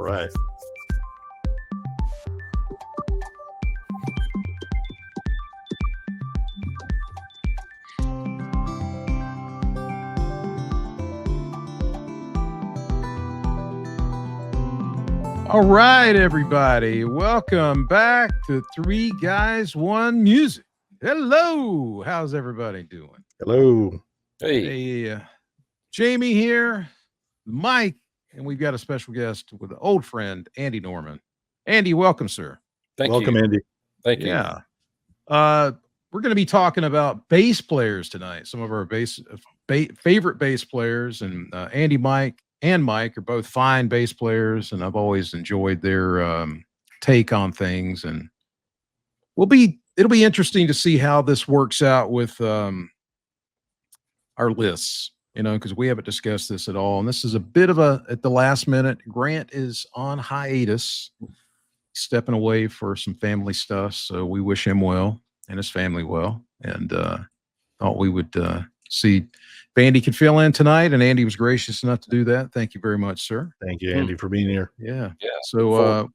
All right. All right, everybody. Welcome back to Three Guys, One Music. Hello. How's everybody doing? Hello. Hey, Jamie here, Mike, and we've got a special guest with an old friend, Andy Norman. Andy, welcome, sir. Welcome, Andy. Thank you. Yeah. We're going to be talking about bass players tonight, some of our favorite bass players, and Andy, Mike are both fine bass players, and I've always enjoyed their take on things. And it'll be interesting to see how this works out with our lists, because we haven't discussed this at all. And this is a bit of at the last minute. Grant is on hiatus, stepping away for some family stuff. So we wish him well and his family well. And thought we would see if Andy could fill in tonight, and Andy was gracious enough to do that. Thank you very much, sir. Thank you, Andy, for being here. Yeah. So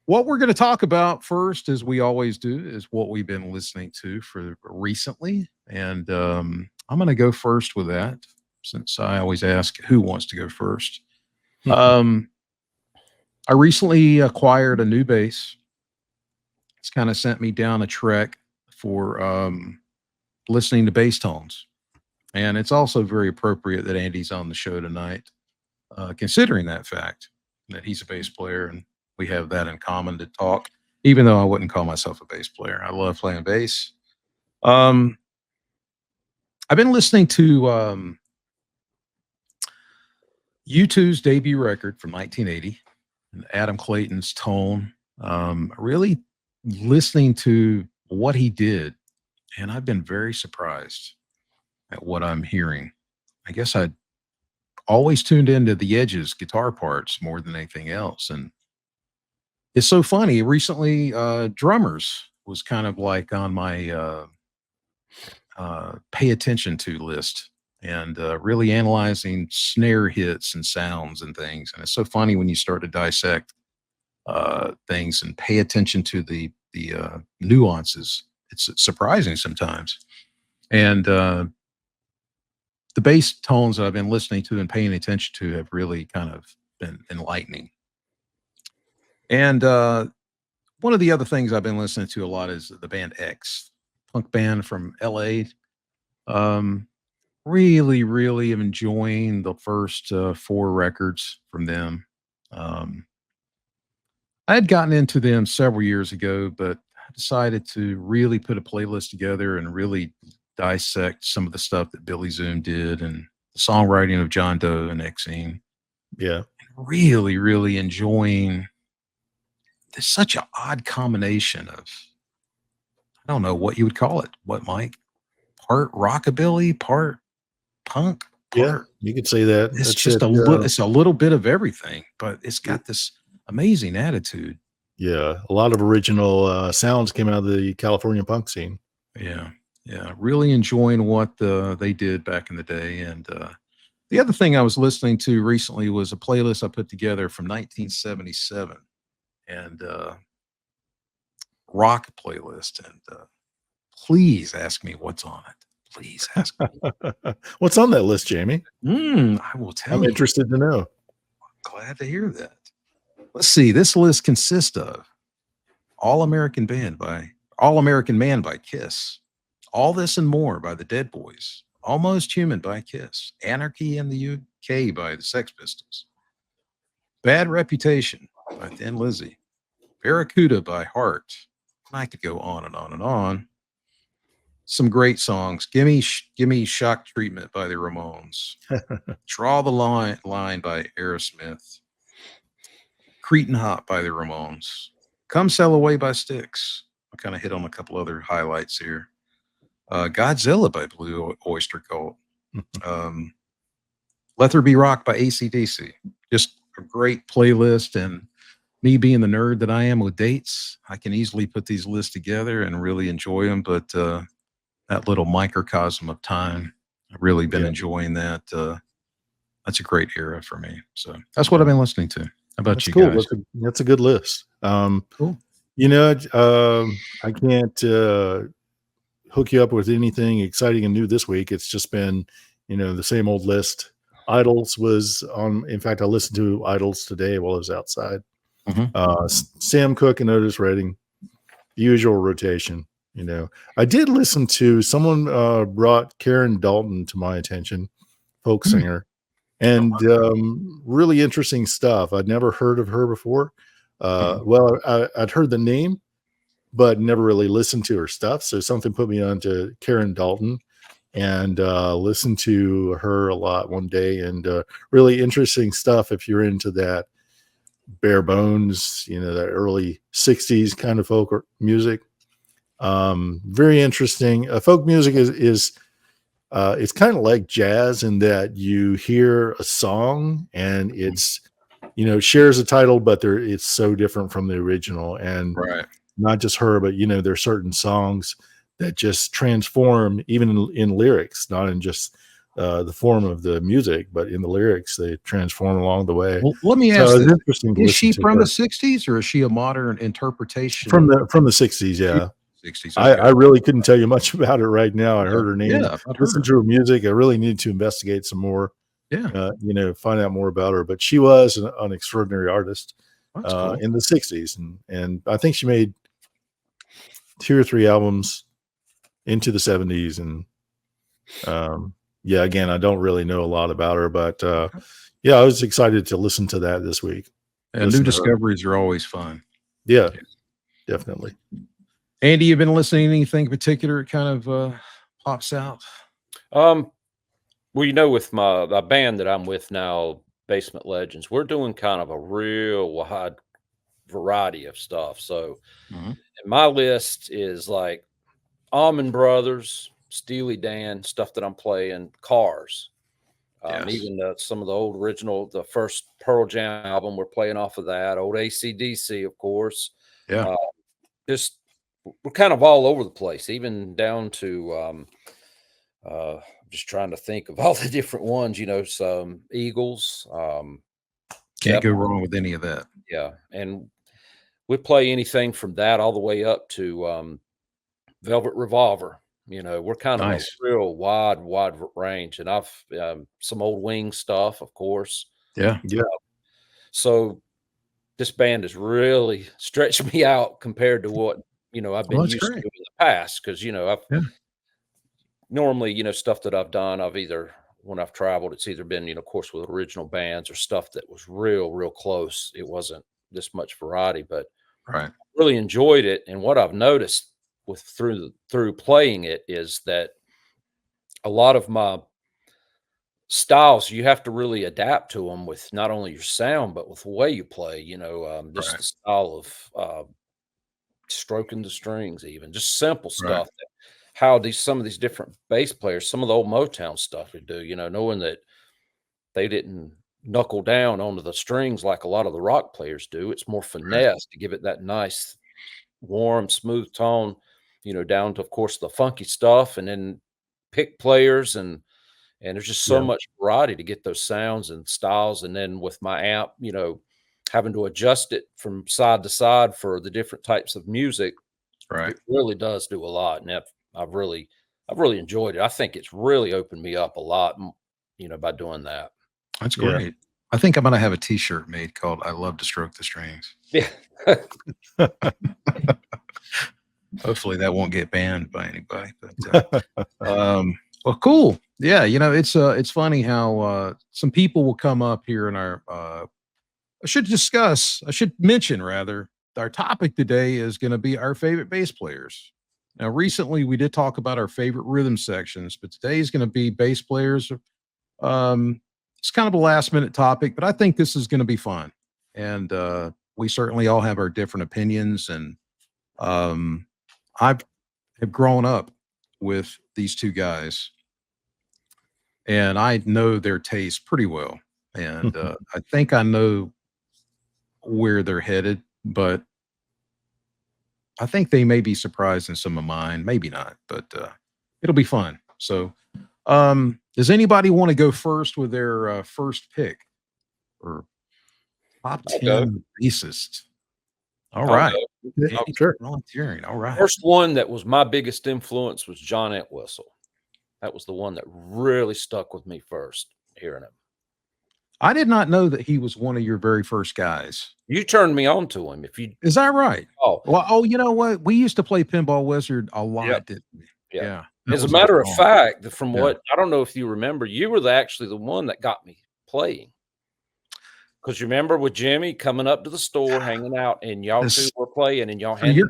what we're going to talk about first, as we always do, is what we've been listening to for recently. And I'm going to go first with that, since I always ask who wants to go first. I recently acquired a new bass. It's kind of sent me down a trek for listening to bass tones. And it's also very appropriate that Andy's on the show tonight, considering that fact that he's a bass player and we have that in common to talk, even though I wouldn't call myself a bass player. I love playing bass. I've been listening to U2's debut record from 1980, and Adam Clayton's tone, really listening to what he did. And I've been very surprised at what I'm hearing. I guess I always tuned into the Edge's guitar parts more than anything else. And it's so funny. Recently, Drummers was kind of like on my pay attention to list, and really analyzing snare hits and sounds and things. And it's so funny when you start to dissect things and pay attention to the nuances. It's surprising sometimes. And the bass tones that I've been listening to and paying attention to have really kind of been enlightening. And one of the other things I've been listening to a lot is the band X, punk band from LA. Really, really am enjoying the first 4 records from them. I had gotten into them several years ago, but I decided to really put a playlist together and really dissect some of the stuff that Billy Zoom did and the songwriting of John Doe and Exene. Yeah. Really, really enjoying. There's such an odd combination of, I don't know what you would call it. What, Mike? Part rockabilly, part punk. Yeah, you could say that. It's just it's a little bit of everything, but it's got this amazing attitude. Yeah, a lot of original sounds came out of the California punk scene. Yeah, really enjoying what they did back in the day. And the other thing I was listening to recently was a playlist I put together from 1977, and rock playlist. And please ask me what's on it. Please ask me. What's on that list, Jamie? I will tell you. I'm interested to know. Glad to hear that. Let's see. This list consists of All American Man by Kiss, All This and More by the Dead Boys, Almost Human by Kiss, Anarchy in the UK by the Sex Pistols, Bad Reputation by Thin Lizzy, Barracuda by Heart. I could go on and on and on. Some great songs. Gimme Shock Treatment by the Ramones. Draw the Line by Aerosmith. Cretin Hop by the Ramones. Come Sail Away by Styx. I kind of hit on a couple other highlights here. Godzilla by Blue Oyster Cult. Let There Be Rock by AC/DC. Just a great playlist, and me being the nerd that I am with dates, I can easily put these lists together and really enjoy them. But that little microcosm of time, I've really been enjoying that. That's a great era for me. So that's what I've been listening to. How about That's you cool. guys? That's a good list. Cool. You know, I can't hook you up with anything exciting and new this week. It's just been, the same old list. Idols was on. In fact, I listened to Idols today while I was outside. Mhm. Sam Cooke and Otis Redding, the usual rotation. I did listen to someone brought Karen Dalton to my attention, folk Hmm. singer, Oh, and really interesting stuff. I'd never heard of her before. wow. Well, I'd heard the name, but never really listened to her stuff. So something put me on to Karen Dalton and listened to her a lot one day, and really interesting stuff if you're into that bare bones, that early 60s kind of folk music. Very interesting. Folk music is it's kind of like jazz in that you hear a song and it's shares a title, but it's so different from the original. And Right. not just her, but there are certain songs that just transform even in lyrics, not in just the form of the music, but in the lyrics, they transform along the way. Well, let me So ask it's this. interesting to Is listen she to from the her 60s or is she a modern from interpretation? the 60s. She's Yeah. 60s. I Okay. really couldn't tell you much about her right now. I Okay. heard her name, Yeah, I've heard listened her. to her music. I really need to investigate some more, Yeah, find out more about her. But she was an extraordinary artist that's cool. in the 60s. And I think she made 2 or 3 albums into the 70s. And yeah, again, I don't really know a lot about her, but Okay. yeah, I was excited to listen to that this week. And new Listen to her. discoveries are always fun. Yeah, Yeah. definitely. Andy, you been listening to anything particular? It kind of pops out. Um, well, with my band that I'm with now, Basement Legends, we're doing kind of a real wide variety of stuff. So, Mhm. and my list is like Almond Brothers, Steely Dan, stuff that I'm playing, Cars. Yes. Even some of the old original, the first Pearl Jam album, we're playing off of that. Old AC/DC, of course. Yeah. Uh, just we're kind of all over the place, even down to just trying to think of all the different ones. Some Eagles, Can't go Zeppelin, wrong with any of that. yeah, and we play anything from that all the way up to Velvet Revolver. We're kind of a Nice. real wide range, and I've some old Wing stuff, of course. Yeah. Yeah. So this band has really stretched me out compared to what I've Well, been that's used to great. in the past. Because I've Yeah. normally stuff that I've done, I've either when I've traveled, it's either been of course with original bands or stuff that was real close. It wasn't this much variety, but Right. really enjoyed it. And what I've noticed with through playing it is that a lot of my styles, you have to really adapt to them with not only your sound but with the way you play. Just Right. the style of stroking the strings, even just simple Right. stuff. How some of these different bass players, some of the old Motown stuff we do, knowing that they didn't knuckle down onto the strings like a lot of the rock players do. It's more Right. finesse to give it that nice, warm, smooth tone, down to, of course, the funky stuff, and then pick players, and there's just so Yeah. much variety to get those sounds and styles. And then with my amp, having to adjust it from side to side for the different types of music, Right. it really does do a lot. And I've really enjoyed it. I think it's really opened me up a lot, by doing that. That's Yeah. great. I think I'm gonna have a T-shirt made called "I love to stroke the strings." Yeah. Hopefully, that won't get banned by anybody. But well, cool. Yeah, it's funny how some people will come up here in our. I should mention rather. Our topic today is going to be our favorite bass players. Now, recently we did talk about our favorite rhythm sections, but today is going to be bass players. Um, it's kind of a last minute topic, but I think this is going to be fun. And we certainly all have our different opinions. And um, I have grown up with these two guys, and I know their taste pretty well. And I think I know where they're headed, but I think they may be surprised in some of mine, maybe not, but it'll be fun. So, does anybody want to go first with their first pick? Or Top I'll go. 10 bassist. All I'll right. go. Okay, I'll- Andy's sure. volunteering. All right. First one that was my biggest influence was John Entwistle. That was the one that really stuck with me first, hearing him. I did not know that he was one of your very first guys. You turned me on to him. If you Is that right? oh Well, oh, you know what? We used to play Pinball Wizard a lot, Yep. didn't we? Yeah. Yeah. That As a was matter of song. fact, from Yeah. what I don't know if you remember, you were actually the one that got me playing. Because you remember with Jimmy coming up to the store, hanging out, and y'all This- two were playing, and y'all So handed me a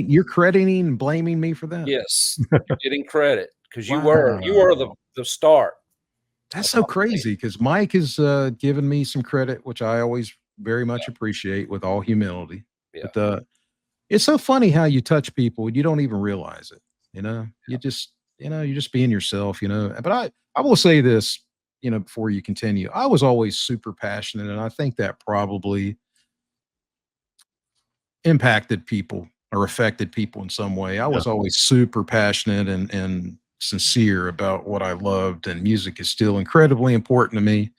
pen. you're crediting and blaming me for that? Yes, you're getting credit because you were Wow. the start. That's of so my playing. crazy because Mike has given me some credit, which I always very much appreciate with all humility. Yeah. But it's so funny how you touch people and you don't even realize it. You know, you just, you're just being yourself, But I will say this, before you continue, I was always super passionate. And I think that probably impacted people or affected people in some way. I was always super passionate and sincere about what I loved, and music is still incredibly important to me.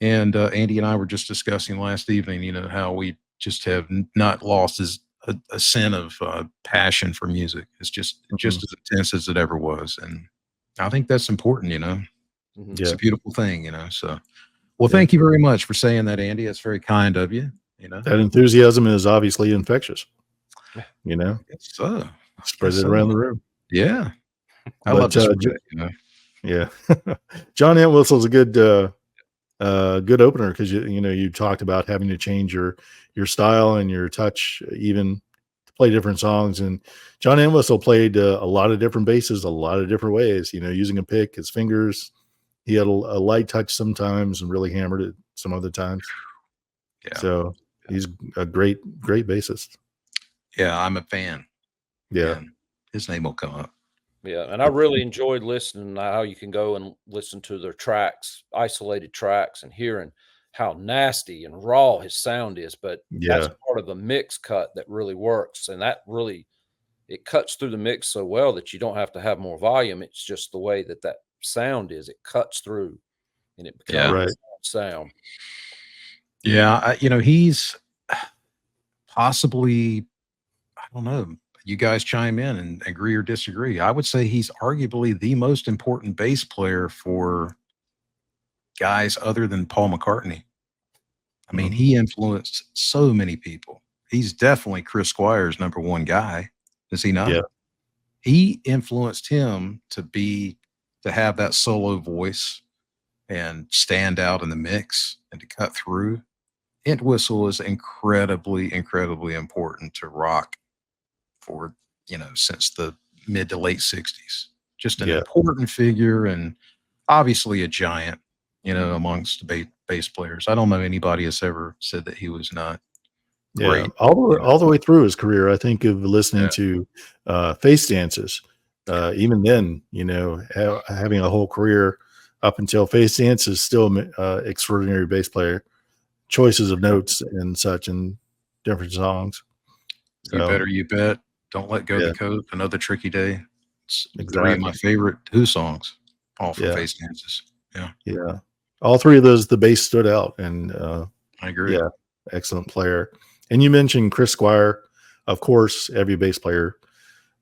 And Andy and I were just discussing last evening, how we just have not lost a sin of passion for music. It's just as intense as it ever was, and I think that's important. Mhm. It's a beautiful thing. So, well, thank you very much for saying that, Andy. That's very kind of you. That enthusiasm is obviously infectious. It's Spread it around the room. Yeah, I But, love to spread it, Yeah, John Entwistle's a good opener because you talked about having to change your style and your touch even to play different songs. And John Entwistle played a lot of different basses, a lot of different ways. Using a pick, his fingers. He had a light touch sometimes and really hammered it some other times. Yeah. So he's a great bassist. Yeah, I'm a fan. Yeah. And his name will come up. Yeah, and I really enjoyed listening to how you can go and listen to their tracks, isolated tracks, and hearing how nasty and raw his sound is. But that's Yeah. part of the mix cut that really works, and that really it cuts through the mix so well that you don't have to have more volume. It's just the way that sound is. It cuts through, and it becomes Right. sound. Yeah, he's possibly, I don't know. You guys chime in and agree or disagree. I would say he's arguably the most important bass player for guys other than Paul McCartney. I mean, he influenced so many people. He's definitely Chris Squire's number one guy. Is he not? Yeah. He influenced him to have that solo voice and stand out in the mix and to cut through. Entwistle is incredibly, incredibly important to rock for, since the mid to late 60s. Just an important figure and obviously a giant, amongst bass players. I don't know anybody has ever said that he was not great. All the way through his career, I think of listening to Face Dances. Even then, having a whole career up until Face Dance is still extraordinary bass player. Choices of notes and such in different songs. You better, you bet. Don't let go the coat. Another tricky day. It's three of my favorite Who songs, all from Face Dances. Yeah. All three of those, the bass stood out, and I agree. Yeah, excellent player. And you mentioned Chris Squire. Of course, every bass player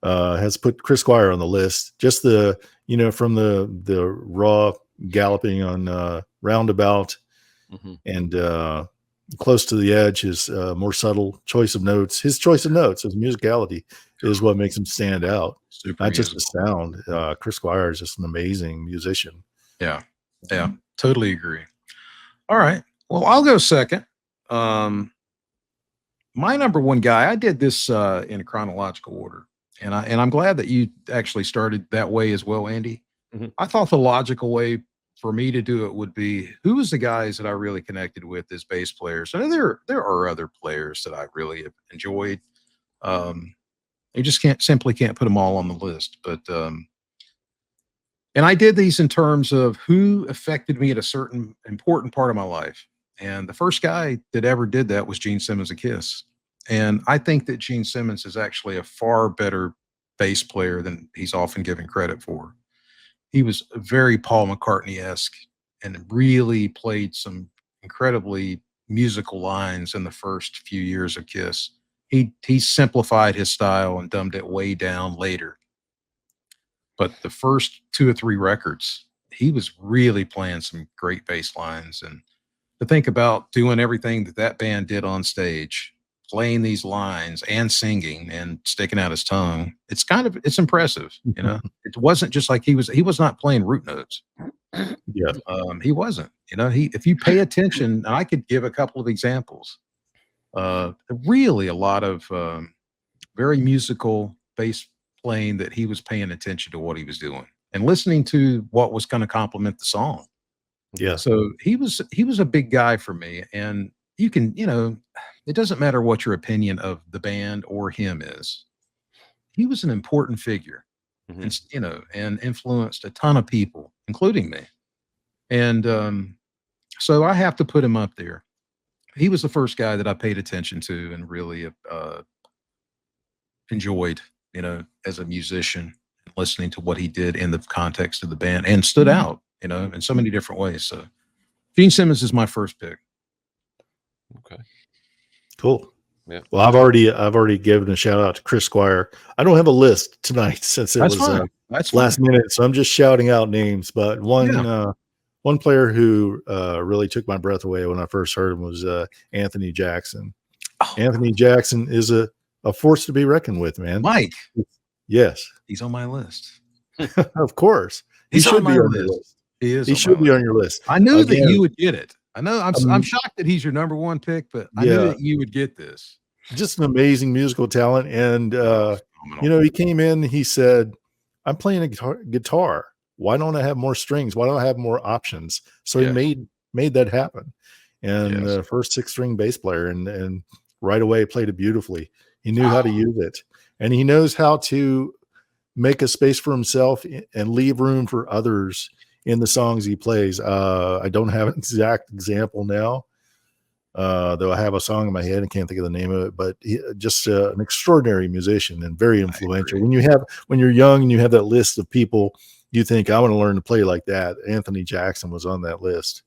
has put Chris Squire on the list. Just from the raw galloping on Roundabout and Close to the Edge, his more subtle choice of notes. His choice of notes, his musicality is what makes him stand out. Super Not just the sound. Chris Squire is just an amazing musician. Yeah. Totally agree. All right. Well, I'll go second. My number one guy, I did this in a chronological order, and I'm glad that you actually started that way as well, Andy. I thought the logical way for me to do it would be, who was the guys that I really connected with as bass players? And there are other players that I really have enjoyed. You just simply can't put them all on the list, but and I did these in terms of who affected me at a certain important part of my life. And the first guy that ever did that was Gene Simmons of Kiss. And I think that Gene Simmons is actually a far better bass player than he's often given credit for. He was very Paul McCartney-esque and really played some incredibly musical lines in the first few years of Kiss. He simplified his style and dumbed it way down later. But the first 2 or 3 records, he was really playing some great bass lines. And to think about doing everything that band did on stage, playing these lines and singing and sticking out his tongue, it's impressive. It wasn't just like he was not playing root notes. Yeah. He wasn't. If you pay attention, and I could give a couple of examples. Really a lot of very musical bass playing that he was paying attention to what he was doing and listening to what was going to complement the song. Yeah. So he was a big guy for me. And you can, it doesn't matter what your opinion of the band or him is. He was an important figure, and and influenced a ton of people, including me. And so I have to put him up there. He was the first guy that I paid attention to and really enjoyed, as a musician, listening to what he did in the context of the band, and stood out, in so many different ways. So Gene Simmons is my first pick. Okay. Cool. Yeah. Well, I've already given a shout out to Chris Squire. I don't have a list tonight since it That's was fine. That's last fine. minute, so I'm just shouting out names. But one player who really took my breath away when I first heard him was Anthony Jackson. Oh, Anthony Jackson is a force to be reckoned with, man. Mike. Yes. He's on my list. Of course. He He's should on be my on your list. list. He is. He should be on your list. I knew that Again, you would get it. I know. I'm shocked that he's your number one pick, but I knew that you would get this. Just an amazing musical talent. And, he came in, he said, I'm playing a guitar. Why don't I have more strings? Why don't I have more options? So he made that happen. And the first 6-string bass player, and right away played it beautifully. He knew how to use it, and he knows how to make a space for himself and leave room for others in the songs he plays. I don't have an exact example now, though I have a song in my head and can't think of the name of it, but just an extraordinary musician and very influential. When you're young and you have that list of people, you think, I want to learn to play like that. Anthony Jackson was on that list.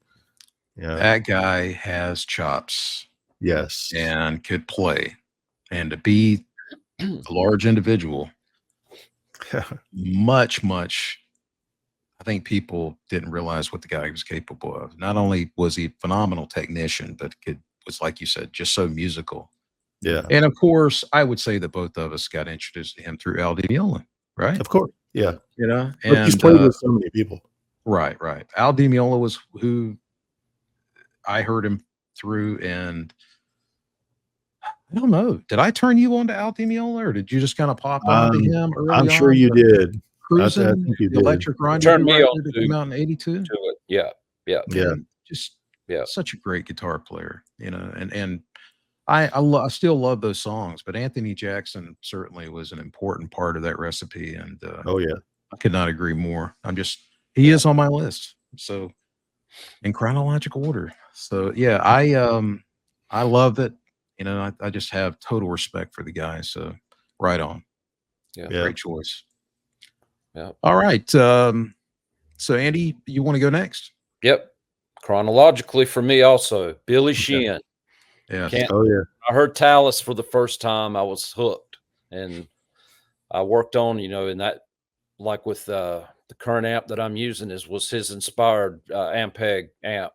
Yeah. That guy has chops. Yes. And could play. And to be a large individual, much, I think people didn't realize what the guy was capable of. Not only was he a phenomenal technician, but was, like you said, just so musical. Yeah. And of course, I would say that both of us got introduced to him through Al Di Meola, right? Of course. Yeah. And he's played with so many people. Right. Al Di Meola was who I heard him through, and I don't know. Did I turn you on to Al Di Meola, or did you just kind of pop onto him early I'm sure you did. Cruising, I think you the did. Electric Rendezvous Turned me on record that came out in '82. Yeah. Just such a great guitar player, and I still love those songs, but Anthony Jackson certainly was an important part of that recipe. And I could not agree more. He is on my list. So in chronological order. So I love it. I just have total respect for the guy. So right on. Yeah. Great choice. Yeah. All right. So Andy, you want to go next? Yep. Chronologically for me also, Billy Sheehan. Yeah. I heard Talus for the first time. I was hooked, and I worked on, in that, like with the current amp that I'm using was his inspired Ampeg amp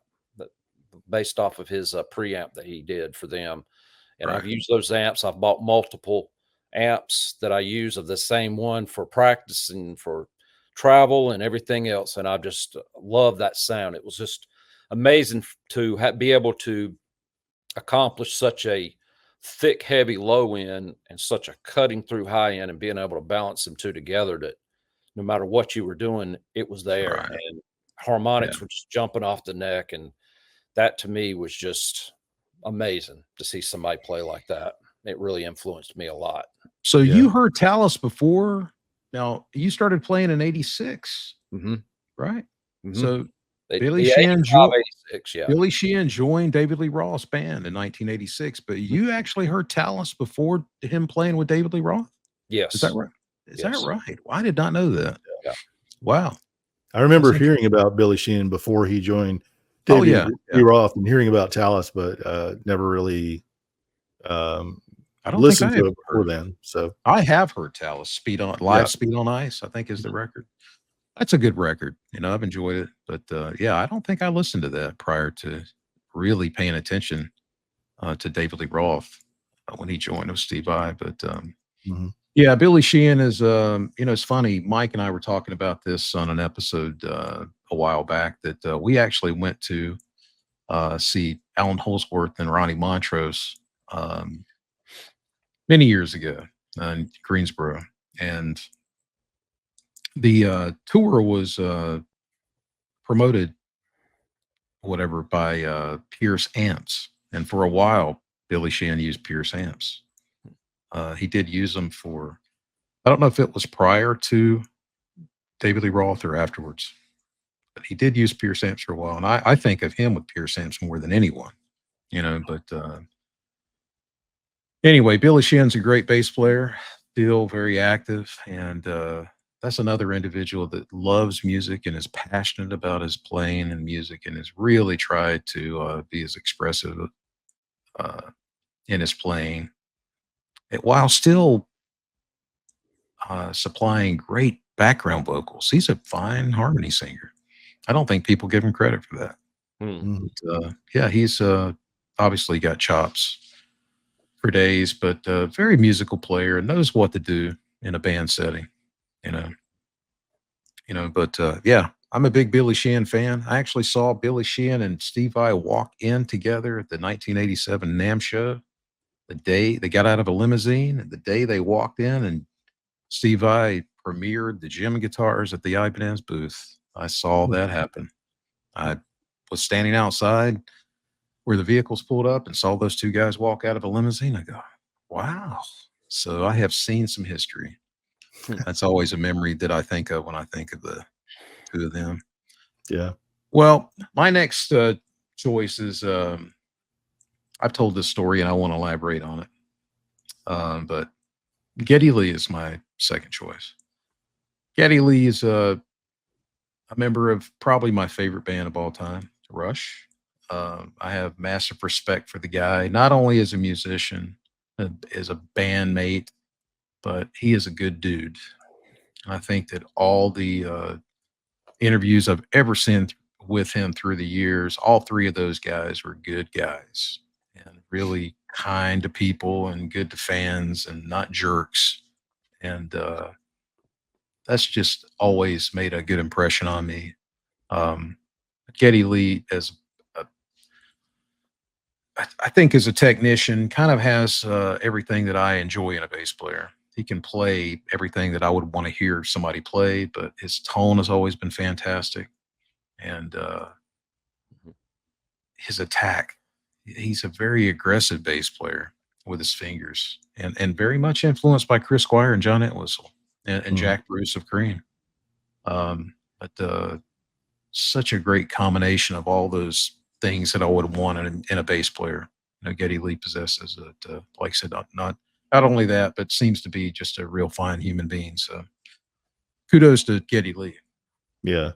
based off of his preamp that he did for them. And I've used those amps. I've bought multiple amps that I use of the same one for practice and for travel and everything else. And I just love that sound. It was just amazing to be able to accomplish such a thick, heavy low end and such a cutting through high end, and being able to balance them two together, that no matter what you were doing, it was there. Right. And harmonics were just jumping off the neck. And that to me was just amazing to see somebody play like that. It really influenced me a lot. So you heard Talus before. Now you started playing in '86, right? So Billy Sheehan joined David Lee Roth's band in 1986, but you actually heard Talus before him playing with David Lee Roth? Yes. Is that right? Is that right? Well, I did not know that. Yeah. Wow. I remember hearing about Billy Sheehan before he joined Oh Davey yeah, B. yeah. Roth and hearing about Talus, but never really I don't think listened I to have it before heard. then. So I have heard Talus Speed on yeah, Live Speed on Ice, I think is the record. That's a good record. I've enjoyed it. But yeah, I don't think I listened to that prior to really paying attention to David Lee Roth when he joined with Steve Vai. But mhm. yeah, Billy Sheehan is, it's funny. Mike and I were talking about this on an episode a while back that we actually went to see Alan Holsworth and Ronnie Montrose um, many years ago in Greensboro. And the tour was promoted, whatever, by Pierce amps. And for a while, Billy Sheehan used Pierce amps. He did use them for, I don't know if it was prior to David Lee Roth or afterwards, but he did use Pierce amps for a while. And I think of him with Pierce amps more than anyone, but anyway, Billy Sheehan's a great bass player, still very active. And that's another individual that loves music and is passionate about his playing and music and has really tried to be as expressive uh, in his playing while still supplying great background vocals. He's a fine harmony singer. I don't think people give him credit for that. Hmm. But, yeah, he's obviously got chops for days, but very musical player and knows what to do in a band setting, you know, but yeah, I'm a big Billy Sheehan fan. I actually saw Billy Sheehan and Steve Vai walk in together at the 1987 NAMM show. The day they got out of a limousine and the day they walked in and Steve Vai premiered the Jim guitars at the Ibanez booth. I saw that happen. I was standing outside where the vehicles pulled up and saw those two guys walk out of a limousine. I go, wow. So I have seen some history. That's always a memory that I think of when I think of the two of them. Yeah. Well, my next choice is I've told this story and I want to elaborate on it. But Geddy Lee is my second choice. Geddy Lee is a member of probably my favorite band of all time, Rush. I have massive respect for the guy, not only as a musician, as a bandmate, but he is a good dude. I think that all the interviews I've ever seen with him through the years, all three of those guys were good guys and really kind to people and good to fans and not jerks. And that's just always made a good impression on me. Um, Geddy Lee, I think, as a technician, kind of has everything that I enjoy in a bass player. He can play everything that I would want to hear somebody play, but his tone has always been fantastic. And his attack, he's a very aggressive bass player with his fingers and very much influenced by Chris Squire and John Entwistle and Mhm. Jack Bruce of Cream. But such a great combination of all those things that I would want in a bass player. Geddy Lee possesses it. Like I said, not only that, but seems to be just a real fine human being. So kudos to Geddy Lee. Yeah.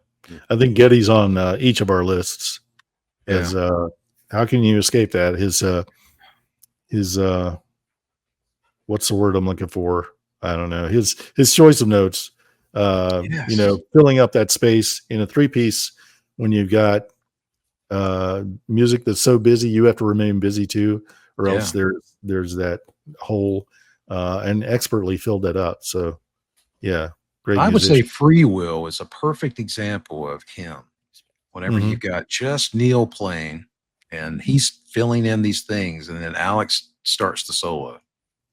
I think Getty's on each of our lists. Yeah. As how can you escape that? His what's the word I'm looking for? I don't know. His choice of notes. Yes. Filling up that space in a three-piece when you've got music that's so busy, you have to remain busy too, or else there's that hole, and expertly filled that up. So yeah, great I would say musician. Free Will is a perfect example of him. Whenever Mhm. you've got just Neil playing and he's filling in these things, and then Alex starts the solo.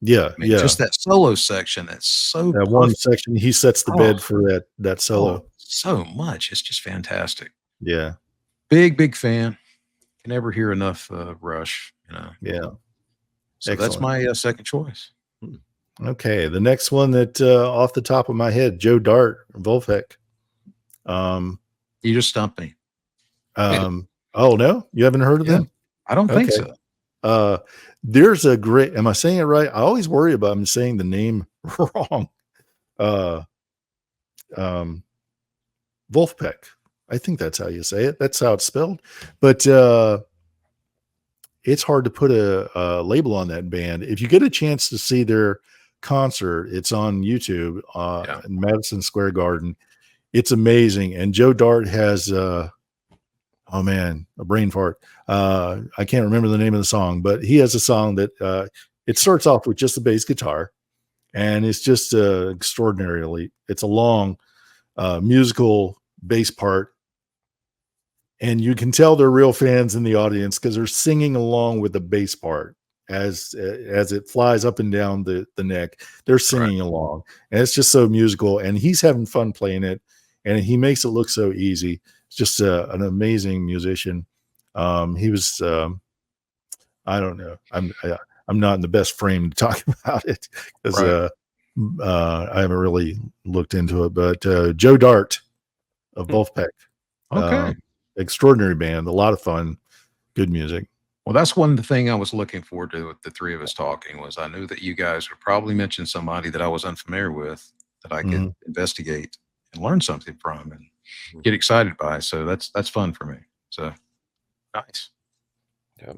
Yeah, I mean, yeah. just that solo section that's so That one perfect. section, he sets the Oh, bed for that solo. so much. It's just fantastic. Yeah, Big fan. Can never hear enough Rush, yeah. So that's Excellent. my second choice. Okay, the next one that off the top of my head, Joe Dart, Volfek. Um, You just stumped me. oh no, you haven't heard of Yeah. them? I don't think Okay. so. There's a great, am I saying it right? I always worry about I'm saying the name wrong. Uh, Wolfpack, I think that's how you say it. That's how it's spelled. But it's hard to put a label on that band. If you get a chance to see their concert, it's on YouTube Yeah. in Madison Square Garden. It's amazing. And Joe Dart has oh man, a brain fart. I can't remember the name of the song, but he has a song that it starts off with just the bass guitar, and it's just extraordinarily. It's a long musical bass part, and you can tell they're real fans in the audience because they're singing along with the bass part as it flies up and down the neck. They're singing along, and it's just so musical. And he's having fun playing it, and he makes it look so easy. It's just an amazing musician. He was I don't know. I'm not in the best frame to talk about it because I haven't really looked into it. But Joe Dart of Wolfpack, Okay. extraordinary band, a lot of fun, good music. Well, that's one thing I was looking forward to with the three of us talking was I knew that you guys would probably mention somebody that I was unfamiliar with that I could investigate and learn something from and get excited by. So that's fun for me. So nice. Yep.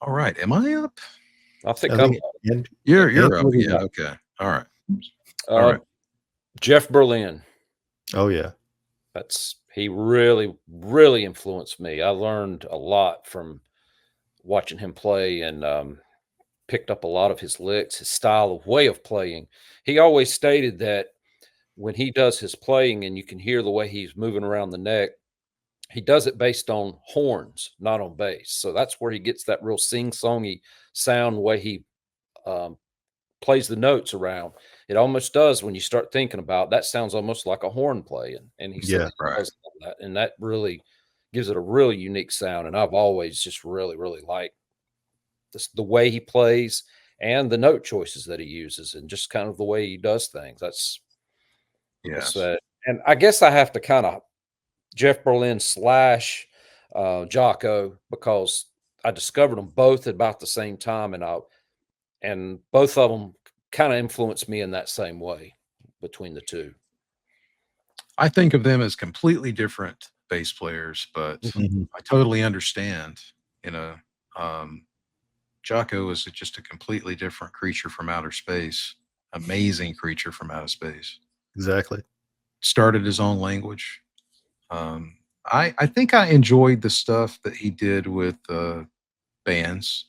All right. Am I up? I think I I'm think You're up. what do you Yeah. got? Okay. All right. All right. Jeff Berlin. Oh yeah. He really, really influenced me. I learned a lot from watching him play and picked up a lot of his licks, his style of way of playing. He always stated that when he does his playing and you can hear the way he's moving around the neck, he does it based on horns, not on bass. So that's where he gets that real sing-songy sound, the way he plays the notes around. It almost does when you start thinking about that sounds almost like a horn playing. And he said Yeah, he does that, and that really gives it a really unique sound. And I've always just really, really liked the way he plays and the note choices that he uses and just kind of the way he does things. That's Yes. and I guess I have to kind of Jeff Berlin slash Jocko because I discovered them both at about the same time, and both of them kind of influenced me in that same way between the two. I think of them as completely different bass players, but Mhm. I totally understand, you know, um, Jocko is just a completely different creature from outer space, amazing creature from outer space. Exactly. Started his own language. I think I enjoyed the stuff that he did with bands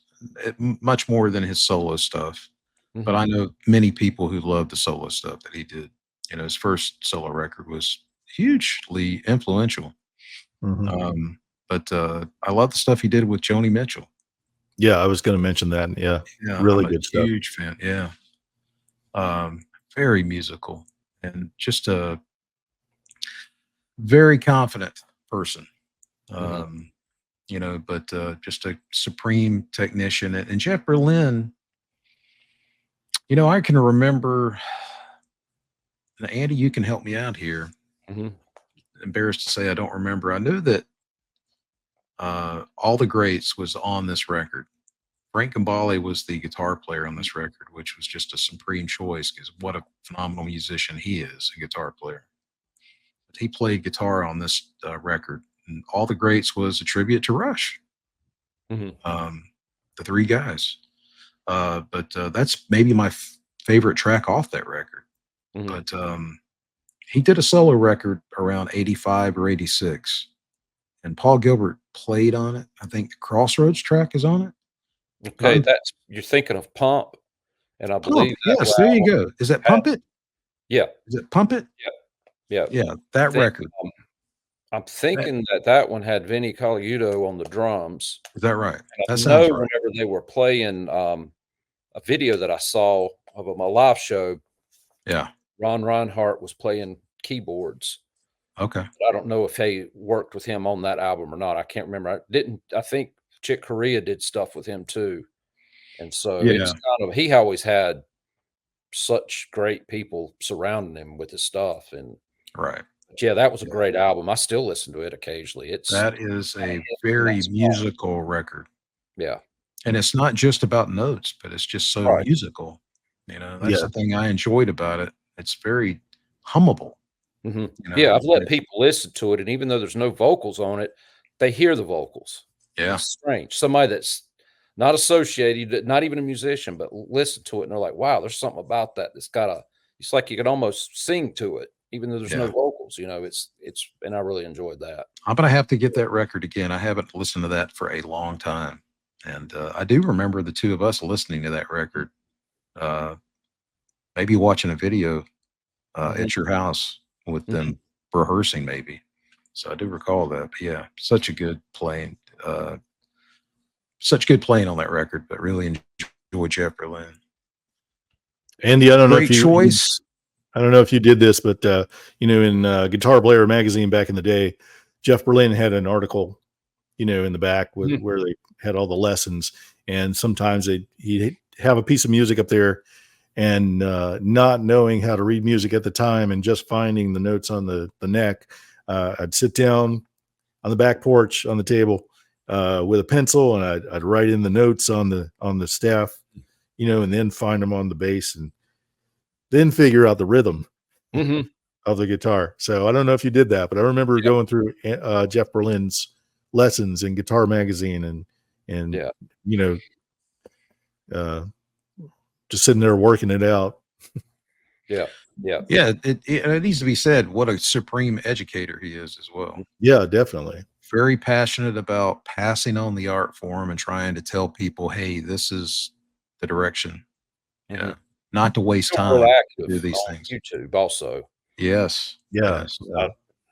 much more than his solo stuff. But I know many people who love the solo stuff that he did. You know, his first solo record was hugely influential. Mhm. But I love the stuff he did with Joni Mitchell. Yeah, I was going to mention that. Yeah, Yeah, really I'm a good stuff. huge fan. Yeah. Very musical and just a very confident person. Um, you know, but just a supreme technician. And Jeff Berlin, you know, I can remember, and Andy, you can help me out here. Embarrassed to say I don't remember. I knew that All the Greats was on this record. Frank Gambale was the guitar player on this record, which was just a supreme choice because what a phenomenal musician he is, a guitar player. But he played guitar on this record, and All the Greats was a tribute to Rush, the three guys. But that's maybe my favorite track off that record. But he did a solo record around 85 or 86, and Paul Gilbert played on it. I think the Crossroads track is on it. Okay, that's you're thinking of Pump, and I Pump, believe that yes, there you album go. Is that had Pump It? yeah, Is it Pump It? yeah. Yeah, that Think, record. I'm That, thinking that one had Vinnie Colaiuto on the drums. is that right? And That I know sounds right. whenever they were playing, a video that I saw of 'em, a live show, Yeah. Ron Reinhardt was playing keyboards. Okay. I don't know if he worked with him on that album or not. I can't remember. I think Chick Corea did stuff with him too. And so it's Yeah. kind of he always had such great people surrounding him with his stuff. And Right. yeah, that was a great album. I still listen to it occasionally. It's That is a in that very spot. musical record. Yeah. And it's not just about notes, but it's just so Right. musical. You know, that's Yeah, the thing I enjoyed about it. It's very hummable. Mhm. You know, Yeah, I've let people listen to it, and even though there's no vocals on it, they hear the vocals. yeah, It's strange. Somebody that's not associated, not even a musician, but listen to it, and they're like, "Wow, there's something about that that's got a." It's like you can almost sing to it, even though there's no yeah. vocals. It's, and I really enjoyed that. I'm gonna have to get that record again. I haven't listened to that for a long time, and I do remember the two of us listening to that record. Uh, Maybe watching a video Mhm, at your house with mhm. them rehearsing, maybe. So I do recall that. But yeah, such a good playing, such good playing on that record. But really enjoy Jeff Berlin. Andy, I don't know if Great choice. I don't know if you did this, but in Guitar Player magazine back in the day, Jeff Berlin had an article, in the back with Mhm, where they had all the lessons, and sometimes he'd have a piece of music up there, and not knowing how to read music at the time, and just finding the notes on the neck, I'd sit down on the back porch on the table with a pencil, and I'd write in the notes on the staff, and then find them on the bass, and then figure out the rhythm mhm. of the guitar. So I don't know if you did that, but I remember Yeah, going through Jeff Berlin's lessons in Guitar Magazine, and yeah, you know uh, just sitting there working it out. yeah, yeah. Yeah, it needs to be said what a supreme educator he is as well. Yeah, definitely. Very passionate about passing on the art form and trying to tell people, hey, this is the direction. You know, Mhm. not to waste Still real time to do active these on things. YouTube also. Yes, Yeah, yes, yeah.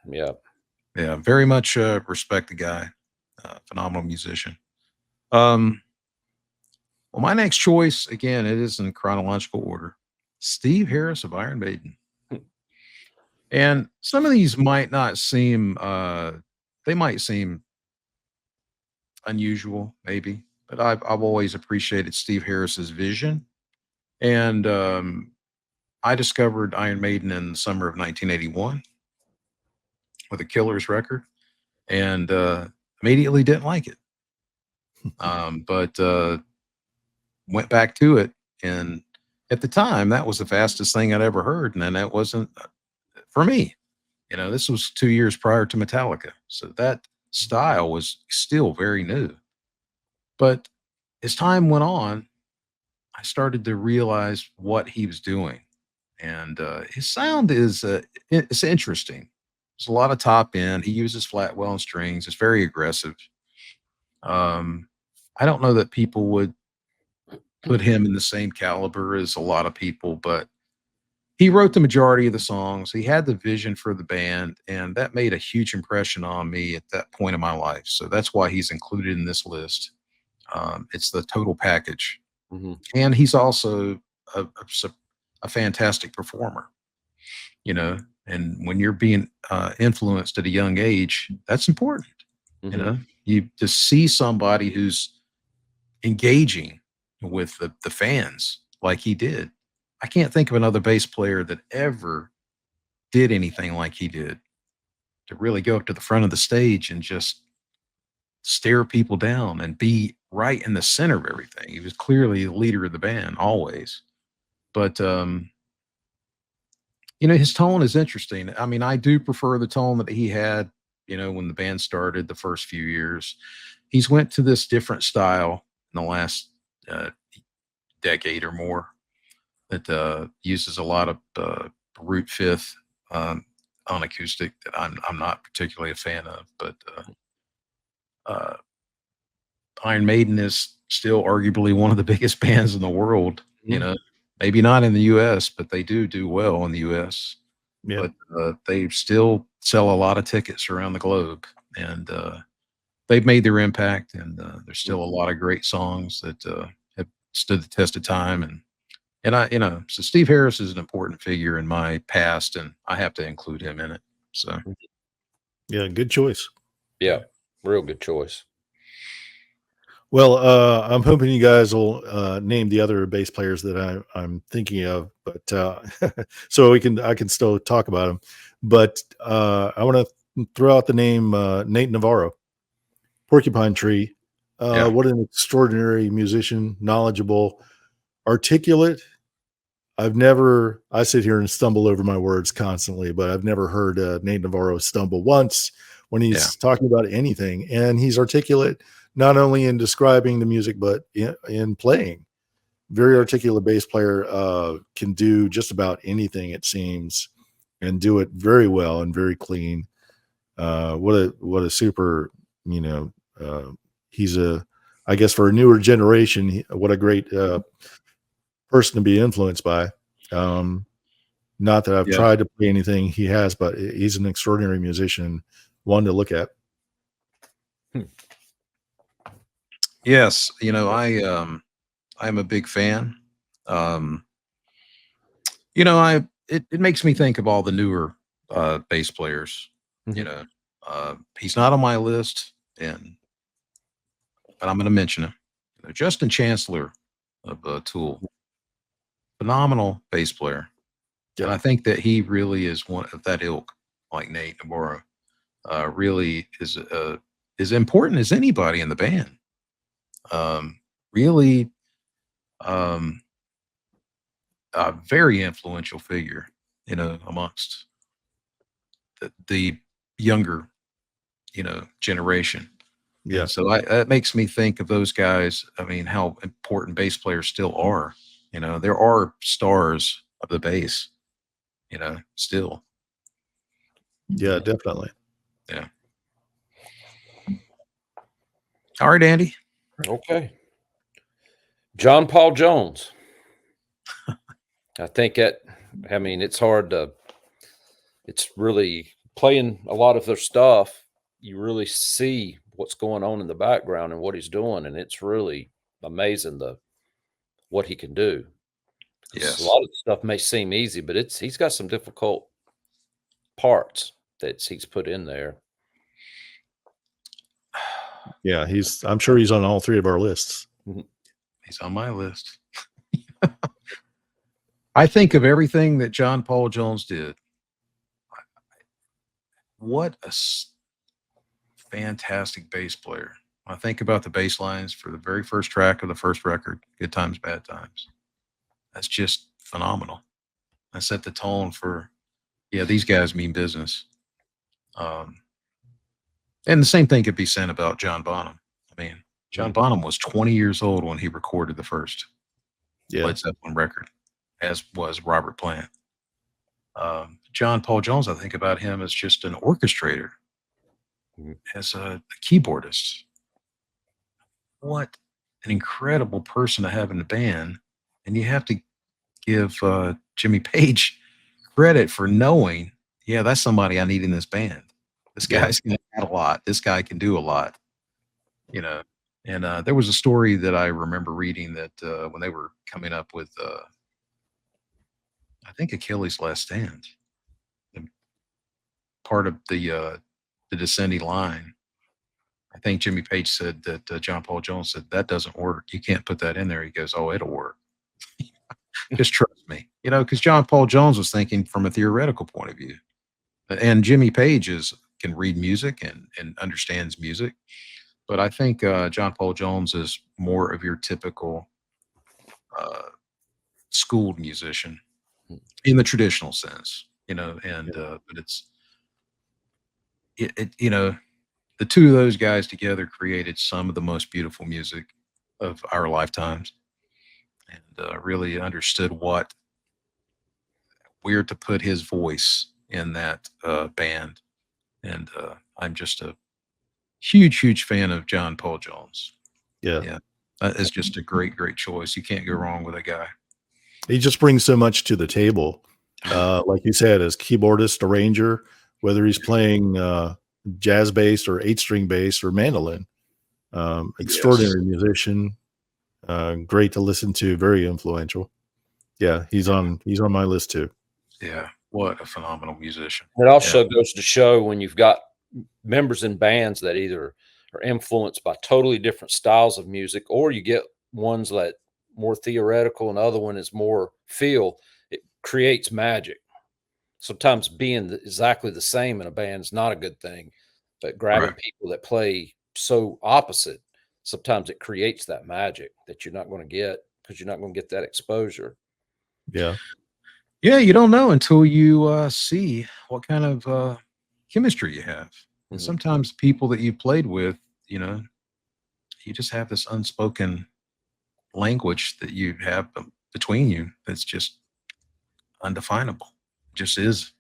Yeah. yeah. Very much respect the guy. Phenomenal musician. Um, well, my next choice again, it is in chronological order. Steve Harris of Iron Maiden. And some of these might not seem they might seem unusual, maybe, but I've always appreciated Steve Harris's vision. And I discovered Iron Maiden in the summer of 1981 with a Killers record, and immediately didn't like it. But went back to it, and at the time, that was the fastest thing I'd ever heard, and then that wasn't for me. This was 2 years prior to Metallica, so that style was still very new. But as time went on, I started to realize what he was doing, and his sound is it's interesting. There's a lot of top end. He uses flatwell and strings. It's very aggressive. Um, I don't know that people would put him in the same caliber as a lot of people, but he wrote the majority of the songs. He had the vision for the band, and that made a huge impression on me at that point in my life. So that's why he's included in this list. It's the total package, Mhm, and he's also a fantastic performer. You know, and when you're being influenced at a young age, that's important. You mhm. know, you to see somebody who's engaging with the fans like he did. I can't think of another bass player that ever did anything like he did, to really go up to the front of the stage and just stare people down and be right in the center of everything. He was clearly the leader of the band always. But his tone is interesting. I mean, I do prefer the tone that he had, when the band started the first few years. He's went to this different style in the last uh, decade or more that uses a lot of root fifth on acoustic that I'm not particularly a fan of. But uh, Iron Maiden is still arguably one of the biggest bands in the world. Mhm. Maybe not in the U.S., but they do well in the U.S. Yeah. But they still sell a lot of tickets around the globe, and they've made their impact. And there's still a lot of great songs that have stood the test of time. And so Steve Harris is an important figure in my past, and I have to include him in it. So Yeah, good choice. Yeah, real good choice. Well, I'm hoping you guys will name the other bass players that I'm thinking of, but so I can still talk about them. But I want to throw out the name Nate Navarro, Porcupine Tree. yeah, What an extraordinary musician, knowledgeable, articulate, I sit here and stumble over my words constantly, but I've never heard Nate Navarro stumble once when Yeah. he's talking about anything. And he's articulate not only in describing the music, but in playing. Very articulate bass player, can do just about anything, it seems, and do it very well and very clean. What a super, you know, he's I guess for a newer generation, what a great person to be influenced by. Um, Not that I've Yeah. tried to play anything he has, but he's an extraordinary musician, one to look at. Yes. I'm a big fan. Um, it makes me think of all the newer bass players. You Mhm. know, he's not on my list, but I'm going to mention him. Justin Chancellor of Tool, phenomenal bass player, and Yeah. I think that he really is one of that ilk, like Nate Navarro. Really is as important as anybody in the band. Really, um, a very influential figure, amongst the younger, generation. Yeah. And so that makes me think of those guys. I mean, how important bass players still are. There are stars of the bass, still. Yeah, definitely. Yeah. All right, Andy. Okay. John Paul Jones. I think I mean, it's really playing a lot of their stuff. You really see what's going on in the background and what he's doing. And it's really amazing what he can do. Because a Yes. lot of the stuff may seem easy, but he's got some difficult parts that he's put in there. Yeah, I'm sure he's on all three of our lists. Mhm. He's on my list. I think of everything that John Paul Jones did. What a fantastic bass player. I think about the bass lines for the very first track of the first record, Good Times, Bad Times. That's just phenomenal. I set the tone for, yeah, these guys mean business. Um, and the same thing could be said about John Bonham. I mean, John Bonham was 20 years old when he recorded the first Yeah. Led Zeppelin record, as was Robert Plant. John Paul Jones, I think about him as just an orchestrator, as a keyboardist. What an incredible person to have in the band. And you have to give Jimmy Page credit for knowing, yeah, that's somebody I need in this band. This Yeah. guy's going to add a lot. This guy can do a lot, you know. And there was a story that I remember reading that when they were coming up with, I think, Achilles' Last Stand, and part of the descending line, I think Jimmy Page said that John Paul Jones said, that doesn't work. You can't put that in there. He goes, oh, it'll work. Just trust me, because John Paul Jones was thinking from a theoretical point of view. And Jimmy Page can read music and understands music. But I think John Paul Jones is more of your typical schooled musician in the traditional sense, but the two of those guys together created some of the most beautiful music of our lifetimes, and really understood where to put his voice in that band. And I'm just a huge, huge fan of John Paul Jones. Yeah. Yeah, that is just a great, great choice. You can't go wrong with a guy. He just brings so much to the table. Like you said, as keyboardist, arranger, whether he's playing jazz bass or 8-string bass or mandolin, extraordinary musician, great to listen to, very influential. Yeah, he's on my list too. Yeah, what a phenomenal musician. It also goes to show when you've got members in bands that either are influenced by totally different styles of music, or you get ones that more theoretical and the other one is more feel, it creates magic. Sometimes being exactly the same in a band is not a good thing, but grabbing Right. people that play so opposite, sometimes it creates that magic that you're not going to get because you're not going to get that exposure. Yeah. Yeah, you don't know until you see what kind of chemistry you have. And Mhm. sometimes people that you played with, you know, you just have this unspoken language that you have between you that's just undefinable. Just is,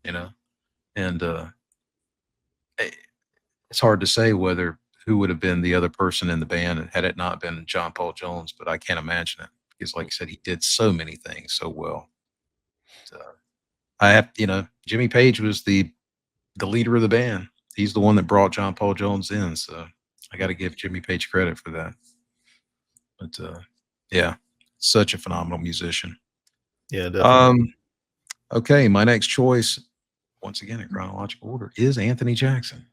you know. And i- it's hard to say whether who would have been the other person in the band had it not been John Paul Jones, but I can't imagine it because, like I said, he did so many things so well. Uh, I have, Jimmy Page was the leader of the band. He's the one that brought John Paul Jones in, so I got to give Jimmy Page credit for that. But yeah, such a phenomenal musician. Yeah, definitely. Um, okay, my next choice, once again in chronological order, is Anthony Jackson.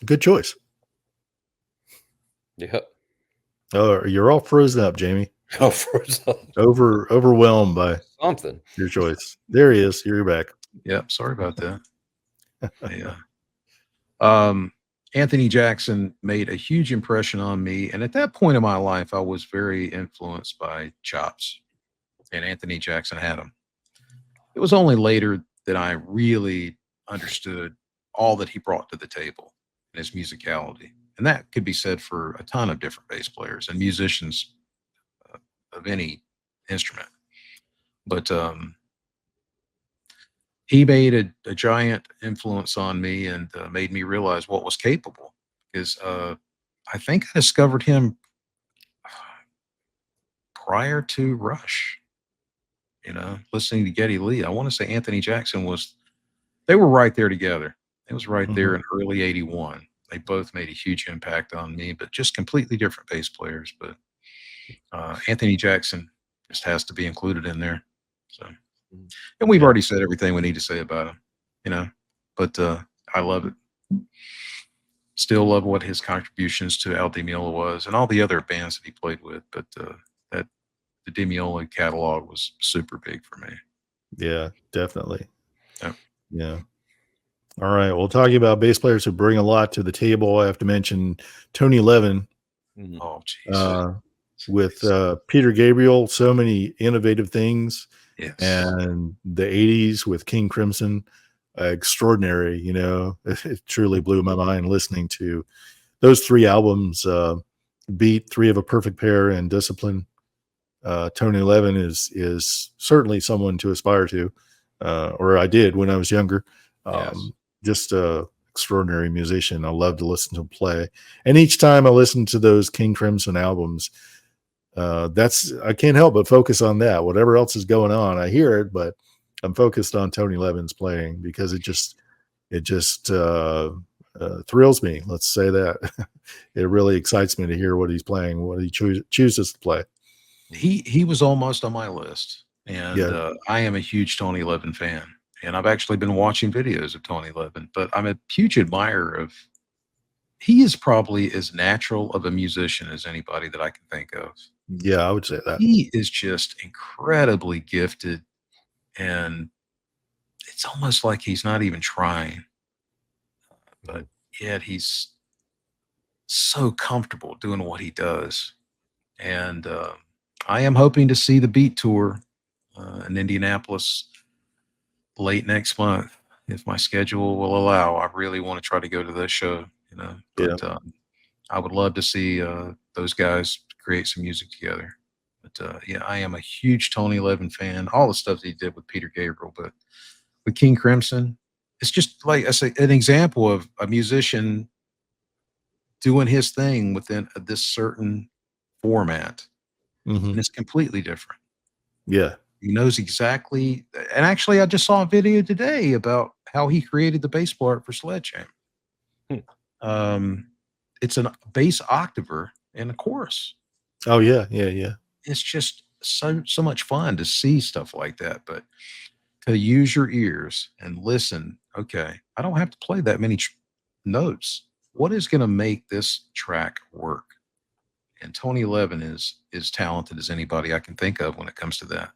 Good choice. Yep. Oh, you're all frozen up, Jamie. Oh, for something. Overwhelmed by Something. your choice. There he is. You're back. Yep, sorry about that. Yeah. Anthony Jackson made a huge impression on me, and at that point in my life, I was very influenced by chops, and Anthony Jackson had them. It was only later that I really understood all that he brought to the table in his musicality. And that could be said for a ton of different bass players and musicians uh, of any instrument. But he made a giant influence on me and made me realize what was capable. Because I think I discovered him prior to Rush, listening to Geddy Lee. I want to say Anthony Jackson was, they were right there together. It was right Mhm. there in early 81. They both made a huge impact on me, but just completely different bass players. But Anthony Jackson just has to be included in there. So, and we've Yeah. already said everything we need to say about him, you know, but I love it. Still love what his contributions to Al Di Meola was and all the other bands that he played with. But that the Di Meola catalog was super big for me. Yeah, definitely. Yep. Yeah. All right. Well, talking about bass players who bring a lot to the table, I have to mention Tony Levin Mhm. Oh, jeez. uh, with Peter Gabriel. So many innovative things, Yes. and the '80s with King Crimson, extraordinary. It truly blew my mind listening to those three albums. Beat, Three of a Perfect Pair, and Discipline. Tony Levin is certainly someone to aspire to, or I did when I was younger. Yes. Just a extraordinary musician. I love to listen to him play, and each time I listen to those King Crimson albums, I can't help but focus on that. Whatever else is going on, I hear it, but I'm focused on Tony Levin's playing because it just thrills me. Let's say that it really excites me to hear what he's playing, what he chooses to play. He was almost on my list, and Yeah. I am a huge Tony Levin fan, and I've actually been watching videos of Tony Levin, but I'm a huge admirer of. He is probably as natural of a musician as anybody that I can think of. Yeah, I would say that. He is just incredibly gifted, and it's almost like he's not even trying, but yet he's so comfortable doing what he does. And I am hoping to see the Beat Tour in Indianapolis late next month if my schedule will allow. I really want to try to go to this show, Yeah. but I would love to see those guys create some music together. But yeah, I am a huge Tony Levin fan. All the stuff that he did with Peter Gabriel, but with King Crimson, it's just like I say, an example of a musician doing his thing within this certain format, Hmm. and it's completely different. Yeah. He knows exactly. And actually, I just saw a video today about how he created the bass part for Sledgehammer. Hmm. It's a bass octaver and a chorus. Oh yeah. Yeah. Yeah. It's just so much fun to see stuff like that. But to use your ears and listen, okay, I don't have to play that many notes. What is going to make this track work? And Tony Levin is as talented as anybody I can think of when it comes to that.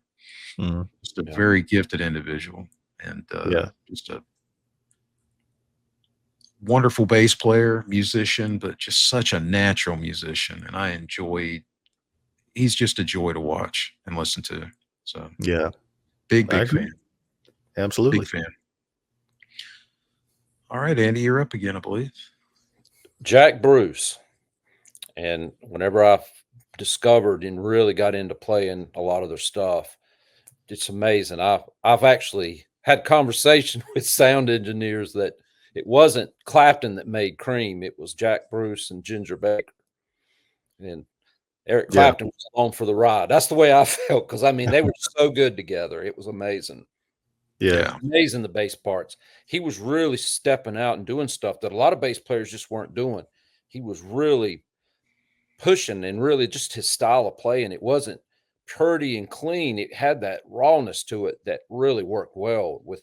Mhm. Just a Yeah. very gifted individual, and Yeah. just a wonderful bass player, musician, but just such a natural musician. And I enjoyed he's just a joy to watch and listen to. So Yeah, big I big agree. fan, Absolutely. big fan. All right, Andy, you're up again, I believe. Jack Bruce. And whenever I discovered and really got into playing a lot of their stuff, it's amazing. I've actually had conversation with sound engineers that it wasn't Clapton that made Cream, it was Jack Bruce and Ginger Baker. And Eric Yeah, Clapton was along for the ride. That's the way I felt, because I mean they were so good together. It was amazing. yeah, Yeah, Amazing the bass parts. He was really stepping out and doing stuff that a lot of bass players just weren't doing. He was really pushing, and really just his style of playing. It wasn't pretty and clean. It had that rawness to it that really worked well with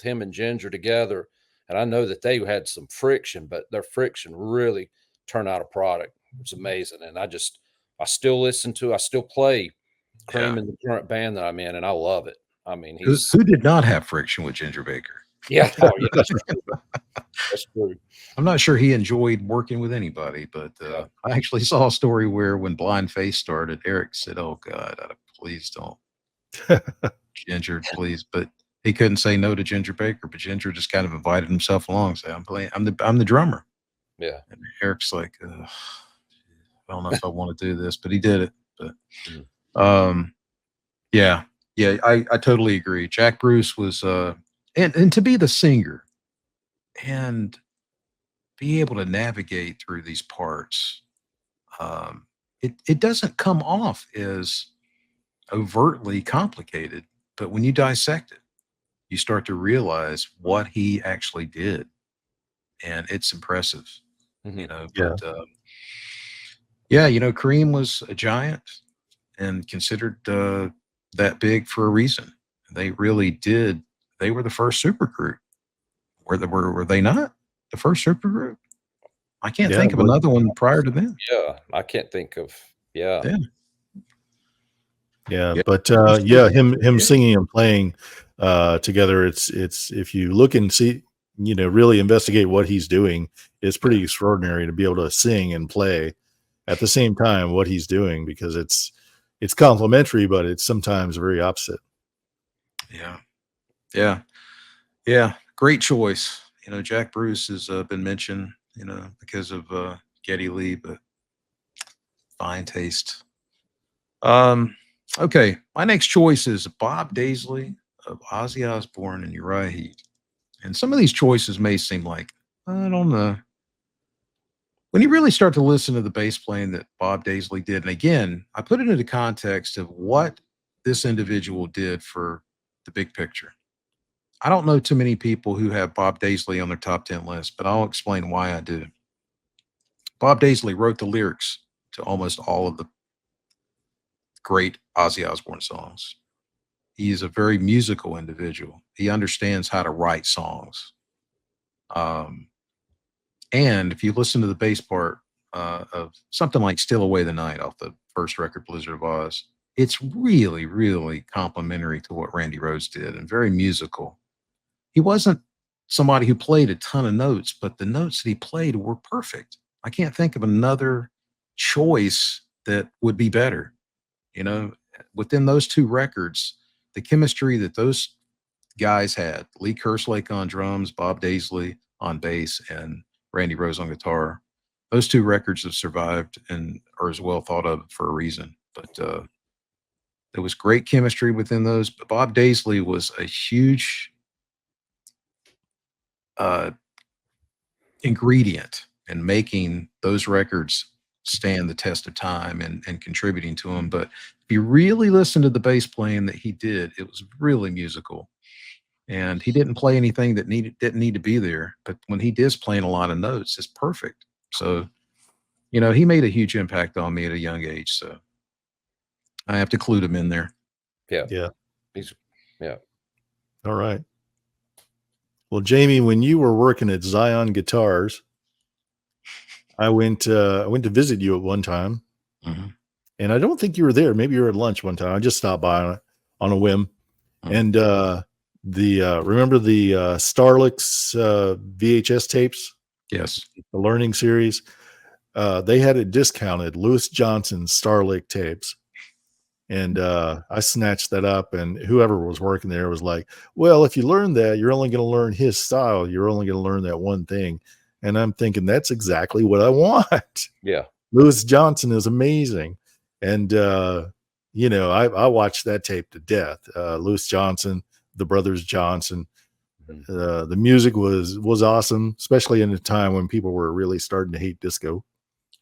him and Ginger together. And I know that they had some friction, but their friction really turned out a product. It was amazing. And I still listen to, I still play yeah. Cream in the current band that I'm in, and I love it. I mean, Who did not have friction with Ginger Baker? yeah, oh, yeah, that's true. That's true. I'm not sure he enjoyed working with anybody, but Yeah. I actually saw a story where when Blind Faith started, Eric said, "Oh God, please don't, Ginger, please." But he couldn't say no to Ginger Baker. But Ginger just kind of invited himself along, say, "I'm playing. I'm the drummer." Yeah. And Eric's like, I don't know if I want to do this, but he did it. But Mhm. um, yeah, yeah, I totally agree. Jack Bruce was and to be the singer and be able to navigate through these parts, it doesn't come off as overtly complicated, but when you dissect it, you start to realize what he actually did, and it's impressive, you Mhm. know. yeah, But yeah, you know, Kareem was a giant and considered that big for a reason. They really did. They were the first supergroup. Were they not the first supergroup? I can't yeah. think of What? another one prior to them. Yeah. I can't think of, yeah. Yeah, Yeah, yeah, but first yeah, super. him Yeah, singing and playing together. It's if you look and see, really investigate what he's doing, it's yeah, pretty extraordinary to be able to sing and play at the same time what he's doing, because it's complementary, but it's sometimes very opposite. yeah, yeah, yeah. Great choice. You know, Jack Bruce has been mentioned, you know, because of Geddy Lee, but fine taste. Um, okay, my next choice is Bob Daisley of Ozzy Osbourne and Uriah Heep. And some of these choices may seem like, I don't know. When you really start to listen to the bass playing that Bob Daisley did, and again, I put it into context of what this individual did for the big picture. I don't know too many people who have Bob Daisley on their top 10 list, but I'll explain why I do. Bob Daisley wrote the lyrics to almost all of the great Ozzy Osbourne songs. He is a very musical individual. He understands how to write songs. Um, and if you listen to the bass part of something like Still Away the Night off the first record, Blizzard of Oz, it's really, really complimentary to what Randy Rhoads did and very musical. He wasn't somebody who played a ton of notes, but the notes that he played were perfect. I can't think of another choice that would be better. You know, within those two records, the chemistry that those guys had, Lee Kerslake on drums, Bob Daisley on bass, and Randy Rhoads on guitar, those two records have survived and are as well thought of for a reason. But there was great chemistry within those. But Bob Daisley was a huge uh, ingredient in making those records stand the test of time and contributing to them. But if you really listen to the bass playing that he did, it was really musical. And he didn't play anything that didn't need to be there. But when he is playing a lot of notes, it's perfect. So, you know, he made a huge impact on me at a young age. So I have to include him in there. Yeah. Yeah. He's, yeah. All right. Well, Jamie, when you were working at Zion Guitars, I went to visit you at one time, Mhm. and I don't think you were there. Maybe you were at lunch one time. I just stopped by on a whim, Mhm. and remember the Starlix VHS tapes, Yes. the Learning series. they had it discounted, Louis Johnson's Starlick tapes. And I snatched that up, and whoever was working there was like, well, if you learn that, you're only going to learn his style. You're only going to learn that one thing. And I'm thinking, that's exactly what I want. Yeah. Louis Johnson is amazing. And, I watched that tape to death. Louis Johnson, the Brothers Johnson. The music was awesome, especially in a time when people were really starting to hate disco.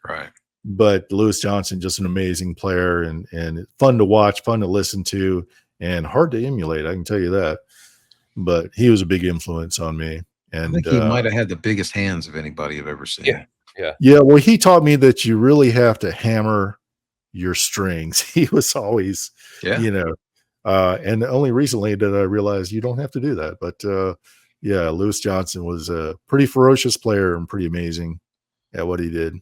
Right. But Louis Johnson, just an amazing player, and fun to watch, fun to listen to, and hard to emulate. I can tell you that. But he was a big influence on me. And I think he might have had the biggest hands of anybody I've ever seen. Yeah. Yeah. Yeah. Well, he taught me that you really have to hammer your strings. He was always, Yeah. And only recently did I realize you don't have to do that. But yeah, Louis Johnson was a pretty ferocious player and pretty amazing at what he did.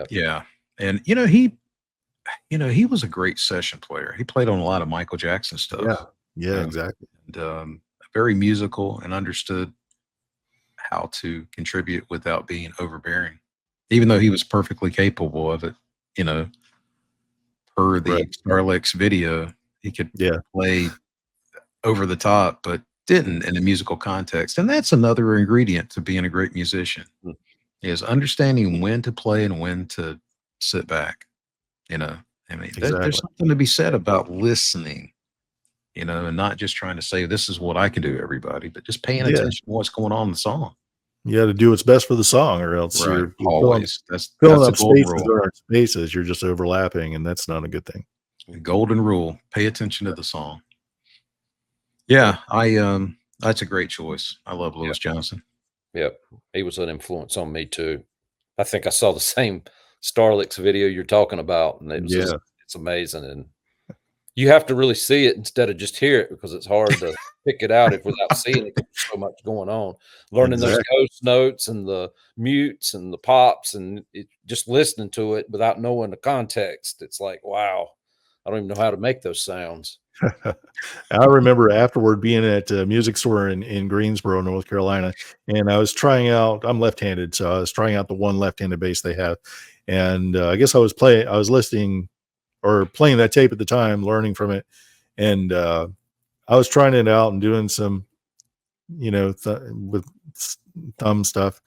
Yeah. And he was a great session player. He played on a lot of Michael Jackson stuff. Yeah, exactly. And very musical, and understood how to contribute without being overbearing, even though he was perfectly capable of it. Per the Starlex video, he could play over the top, but didn't in a musical context. And that's another ingredient to being a great musician, is understanding when to play and when to sit back. There's something to be said about listening, and not just trying to say, this is what I can do, everybody, but just paying attention to what's going on in the song. You got to do what's best for the song, or else you're always filling up spaces that aren't spaces. You're just overlapping, and that's not a good thing. The golden rule: pay attention to the song. Yeah, that's a great choice. I love Louis Johnson. Yep, he was an influence on me too. I think I saw the same Starlix video you're talking about, and it was it's amazing. And you have to really see it instead of just hear it, because it's hard to pick it out without seeing it. There's so much going on, learning those ghost notes and the mutes and the pops, and just listening to it without knowing the context. It's like, wow, I don't even know how to make those sounds. I remember afterward being at a music store in Greensboro, North Carolina, and I was trying out, I'm left-handed, so I was trying out the one left-handed bass they have. And I guess I was listening or playing that tape at the time, learning from it. And I was trying it out and doing some, with thumb stuff.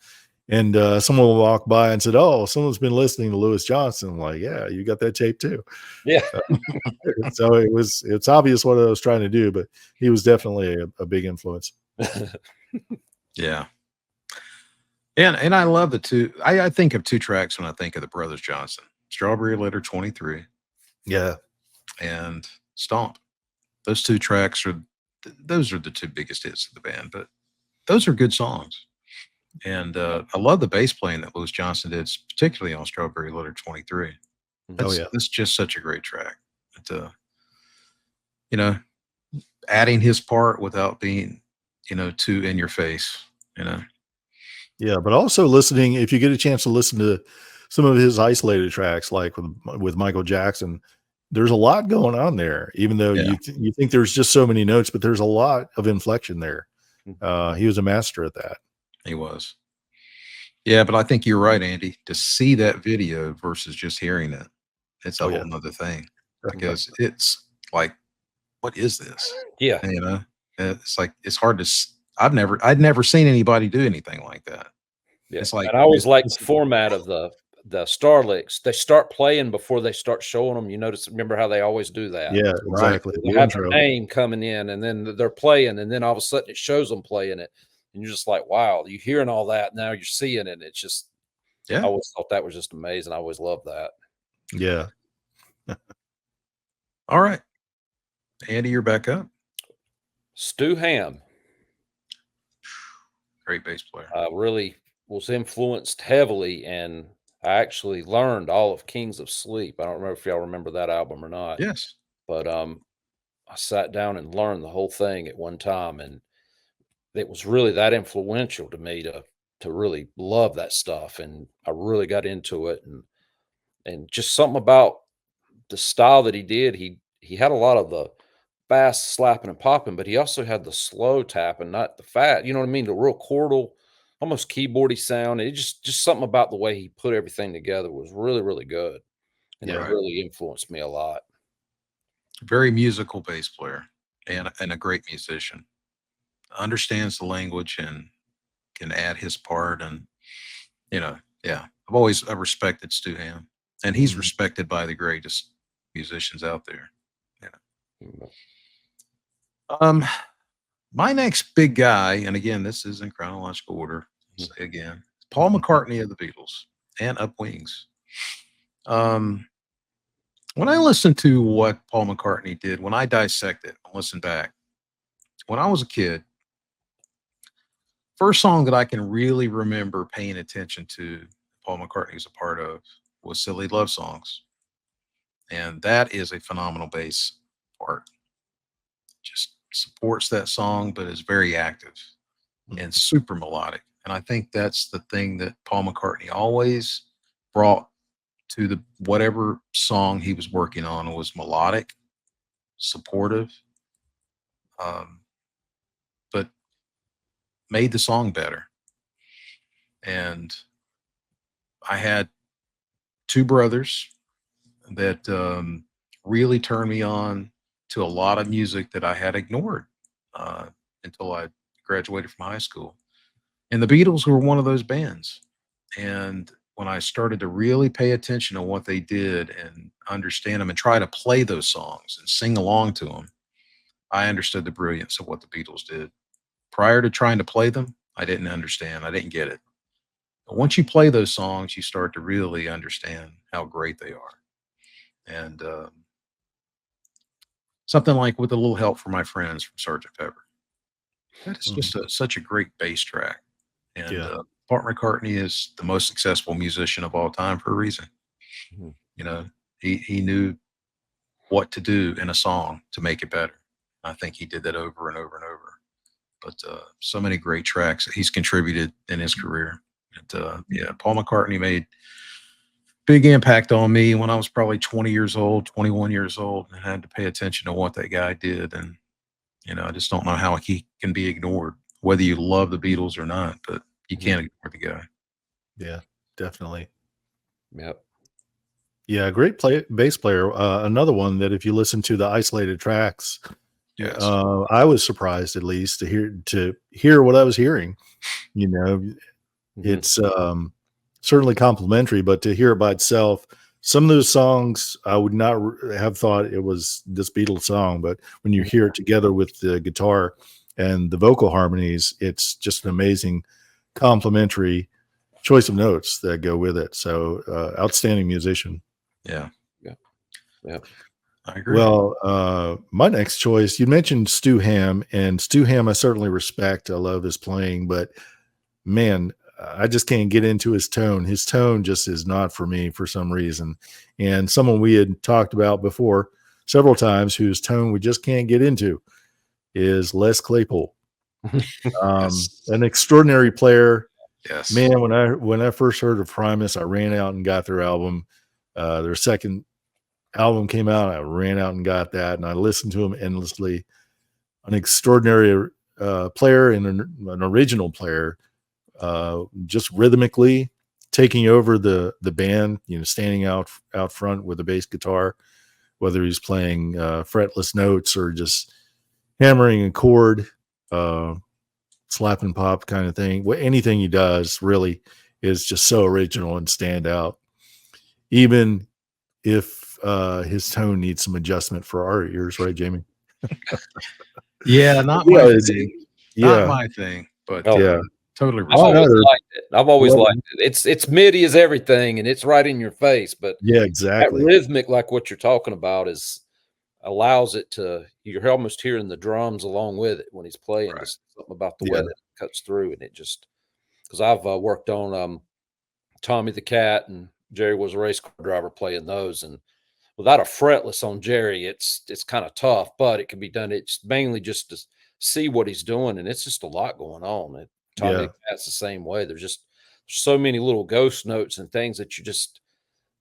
And someone will walk by and said, "Oh, someone's been listening to Louis Johnson." I'm like, "Yeah, you got that tape too." Yeah. So it's obvious what I was trying to do, but he was definitely a big influence. Yeah. And I love the two. I think of two tracks when I think of the Brothers Johnson: Strawberry Letter 23. Yeah. And Stomp. Those two tracks those are the two biggest hits of the band, but those are good songs. And I love the bass playing that Louis Johnson did, particularly on Strawberry Letter 23. That's just such a great track. But, adding his part without being, too in your face, Yeah, but also listening, if you get a chance to listen to some of his isolated tracks, like with Michael Jackson, there's a lot going on there, even though you think there's just so many notes, but there's a lot of inflection there. He was a master at that. He was. Yeah, but I think you're right, Andy. To see that video versus just hearing it, it's a whole nother thing, because it's like, what is this? Yeah. It's like, it's hard to, I'd never seen anybody do anything like that. Yeah. It's like, and I always like the format of the Starlicks. They start playing before they start showing them. You notice, remember how they always do that? Yeah, exactly. They have the name coming in, and then they're playing, and then all of a sudden it shows them playing it. And you're just like, wow, you're hearing all that. Now you're seeing it. It's just, I always thought that was just amazing. I always loved that. Yeah. All right. Andy, you're back up. Stu Hamm. Great bass player. Really was influenced heavily, and I actually learned all of Kings of Sleep. I don't remember if y'all remember that album or not. Yes. But I sat down and learned the whole thing at one time, and it was really that influential to me to really love that stuff. And I really got into it, and just something about the style that he did. He had a lot of the fast slapping and popping, but he also had the slow tapping, not the fat, you know what I mean? The real chordal almost keyboardy sound. It just something about the way he put everything together was really, really good, and it Yeah. really influenced me a lot. Very musical bass player and a great musician. Understands the language and can add his part. And, yeah, I've respected Stu Ham, and he's Mhm. respected by the greatest musicians out there. Yeah. Mm. Um, my next big guy, and again, this is in chronological order. Mhm. Say again, Paul McCartney of the Beatles and Up Wings. Um, when I listen to what Paul McCartney did, when I dissect it and listen back, when I was a kid, first song that I can really remember paying attention to Paul McCartney was a part of was Silly Love Songs. And that is a phenomenal bass part. Just supports that song, but is very active and super melodic. And I think that's the thing that Paul McCartney always brought to the whatever song he was working on was melodic, supportive, um, but made the song better. And I had two brothers that really turned me on to a lot of music that I had ignored uh, until I graduated from high school. And the Beatles were one of those bands. And when I started to really pay attention to what they did and understand them and try to play those songs and sing along to them, I understood the brilliance of what the Beatles did. Prior to trying to play them, I didn't understand. I didn't get it. But once you play those songs, you start to really understand how great they are. And something like With a Little Help from My Friends from Sergeant Pepper. That is just such a great bass track. And Yeah. Paul McCartney is the most successful musician of all time for a reason. Mhm. You know, he knew what to do in a song to make it better. I think he did that over and over and over. But so many great tracks that he's contributed in his career. And, yeah, Paul McCartney made big impact on me when I was probably 20 years old, 21 years old, and had to pay attention to what that guy did. And, I just don't know how he can be ignored, whether you love the Beatles or not, but you Mhm. can't ignore the guy. Yeah, definitely. Yep. Yeah, great bass player. Another one that if you listen to the isolated tracks, Yes. I was surprised at least to hear what I was hearing. You know, Mhm. it's certainly complimentary, but to hear it by itself, some of those songs I would not have thought it was this Beatles song, but when you Mhm. hear it together with the guitar and the vocal harmonies, it's just an amazing complimentary choice of notes that go with it. So, outstanding musician. Yeah, Yeah. Yeah. I agree. Well, my next choice, you mentioned Stu Ham, and Stu Ham I certainly respect. I love his playing, but man, I just can't get into his tone. His tone just is not for me for some reason. And someone we had talked about before several times whose tone we just can't get into is Les Claypool. Yes. An extraordinary player. Yes. Man, when I first heard of Primus, I ran out and got their album. Their second album came out, I ran out and got that, and I listened to him endlessly. An extraordinary player and an original player, just rhythmically taking over the band. Standing out front with a bass guitar, whether he's playing fretless notes or just hammering a chord, uh, slap and pop kind of thing. Anything he does really is just so original and stand out. Even if his tone needs some adjustment for our ears, right, Jamie? Yeah, not Yeah, my it's thing. Not yeah, my thing, but Oh, yeah. totally I've Mine always respect. either. liked it. I've always Love liked it. it. It's MIDI is everything, and it's right in your face. But Yeah, that exactly. rhythmic, like what you're talking about, is allows it to. You're almost hearing the drums along with it when he's playing. Right. Just something about the way Yeah, that it cuts through, and it just because I've worked on Tommy the Cat and Jerry was a race car driver playing those, and without a fretless on Jerry, it's kind of tough, but it can be done. It's mainly just to see what he's doing, and it's just a lot going on. And Tommy yeah, the Cat's the same way. There's so many little ghost notes and things that you just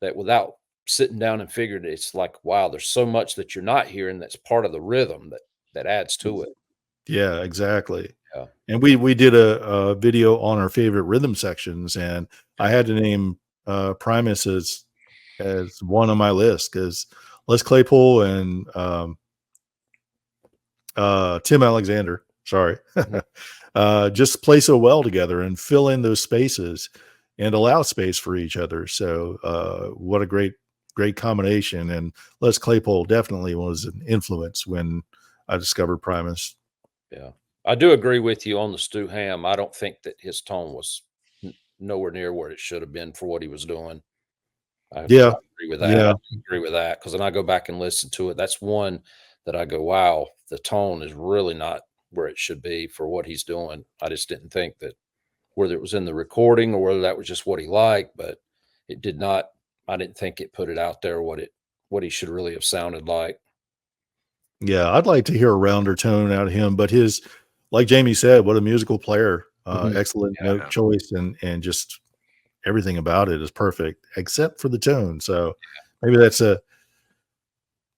that without sitting down and figuring it, it's like wow, there's so much that you're not hearing that's part of the rhythm that adds to it. Yeah, exactly. Yeah. And we did a video on our favorite rhythm sections, and I had to name Primus as one on my list because Les Claypool and Tim Alexander, sorry, Mhm. just play so well together and fill in those spaces and allow space for each other. So what a great combination. And Les Claypool definitely was an influence when I discovered Primus. Yeah. I do agree with you on the Stu Ham. I don't think that his tone was nowhere near where it should have been for what he was doing. I Yeah, agree with that. I yeah, do agree with that because when I go back and listen to it, that's one that I go, wow, the tone is really not where it should be for what he's doing. I just didn't think that whether it was in the recording or whether that was just what he liked, but it did not. I didn't think it put it out there what he should really have sounded like. yeah. I'd like to hear a rounder tone out of him, but his, like Jamie said, what a musical player. Mhm. Excellent note Yeah. choice and just everything about it is perfect except for the tone. So maybe that's a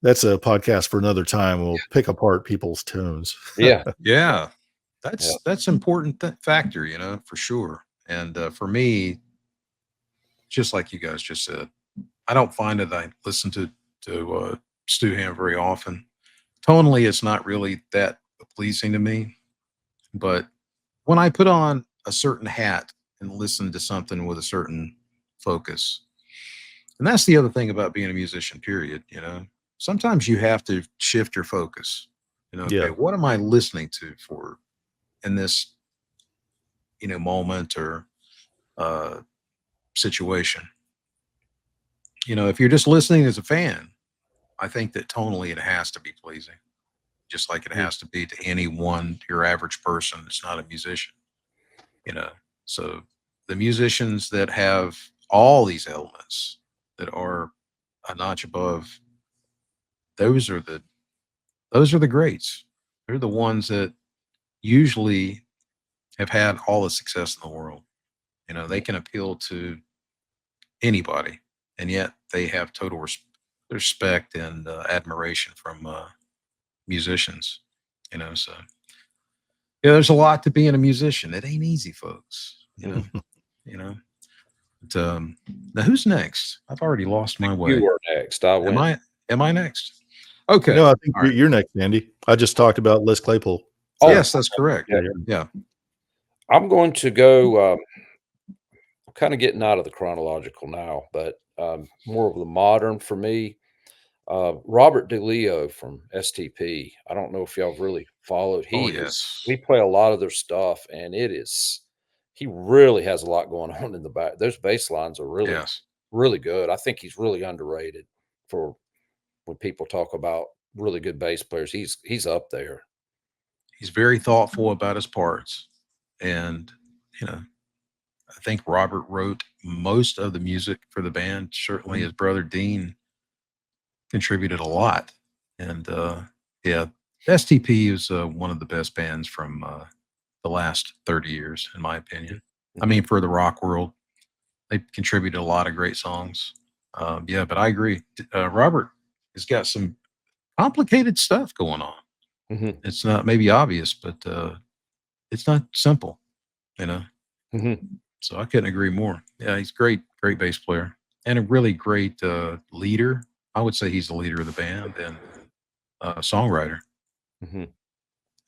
podcast for another time. We'll pick apart people's tones. Yeah, Yeah. yeah. That's important factor, for sure. And for me, just like you guys just said, I don't find that I listen to Stu Ham very often. Tonally, it's not really that pleasing to me. But when I put on a certain hat and listen to something with a certain focus, and that's the other thing about being a musician, period, sometimes you have to shift your focus. Okay, Yeah. what am I listening to for in this, moment or uh, situation? If you're just listening as a fan, I think that tonally it has to be pleasing, just like it Mm, has to be to anyone, your average person that's not a musician, you know. So the musicians that have all these elements that are a notch above, those are the those are the greats. They're the ones that usually have had all the success in the world. They can appeal to anybody, and yet they have total respect and admiration from musicians. So yeah, there's a lot to being a musician. It ain't easy, folks. mm. You know. But, now who's next? I've already lost my You way. were next. I Am went. I? Am I next? Okay. No, I think All you're, right. you're next, Andy. I just talked about Les Claypool. Oh, So Yes, that's correct. yeah, okay. you're- Yeah. I'm going to go. I'm kind of getting out of the chronological now, but more of the modern for me. Robert DeLeo from STP. I don't know if y'all have really followed. Oh We yes. play a lot of their stuff, and he really has a lot going on in the back. Those bass lines are really, Yes. really good. I think he's really underrated for when people talk about really good bass players. He's up there. He's very thoughtful about his parts, and you know, I think Robert wrote most of the music for the band. Certainly, his brother Dean contributed a lot, and yeah, STP is one of the best bands from the last 30 years, in my opinion. I Mhm. mean, for the rock world, they contributed a lot of great songs. Yeah, but I agree. Robert has got some complicated stuff going on. Mhm. It's not maybe obvious, but it's not simple, you know. Mhm. So I couldn't agree more. Yeah, he's great, great bass player and a really great leader. I would say he's the leader of the band and songwriter. Mhm.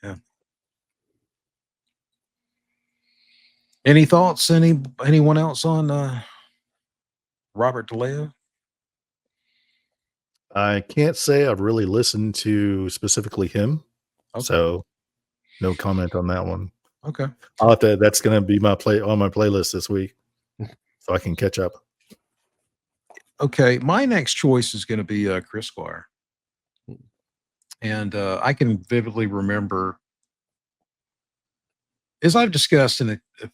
Yeah. Any thoughts? Anyone else on Robert DeLeo? I can't say I've really listened to specifically him, Okay. so no comment on that one. Okay. I'll have to. That's going to be my play on my playlist this week, so I can catch up. Okay. My next choice is going to be Chris Squire. And I can vividly remember, as I've discussed in a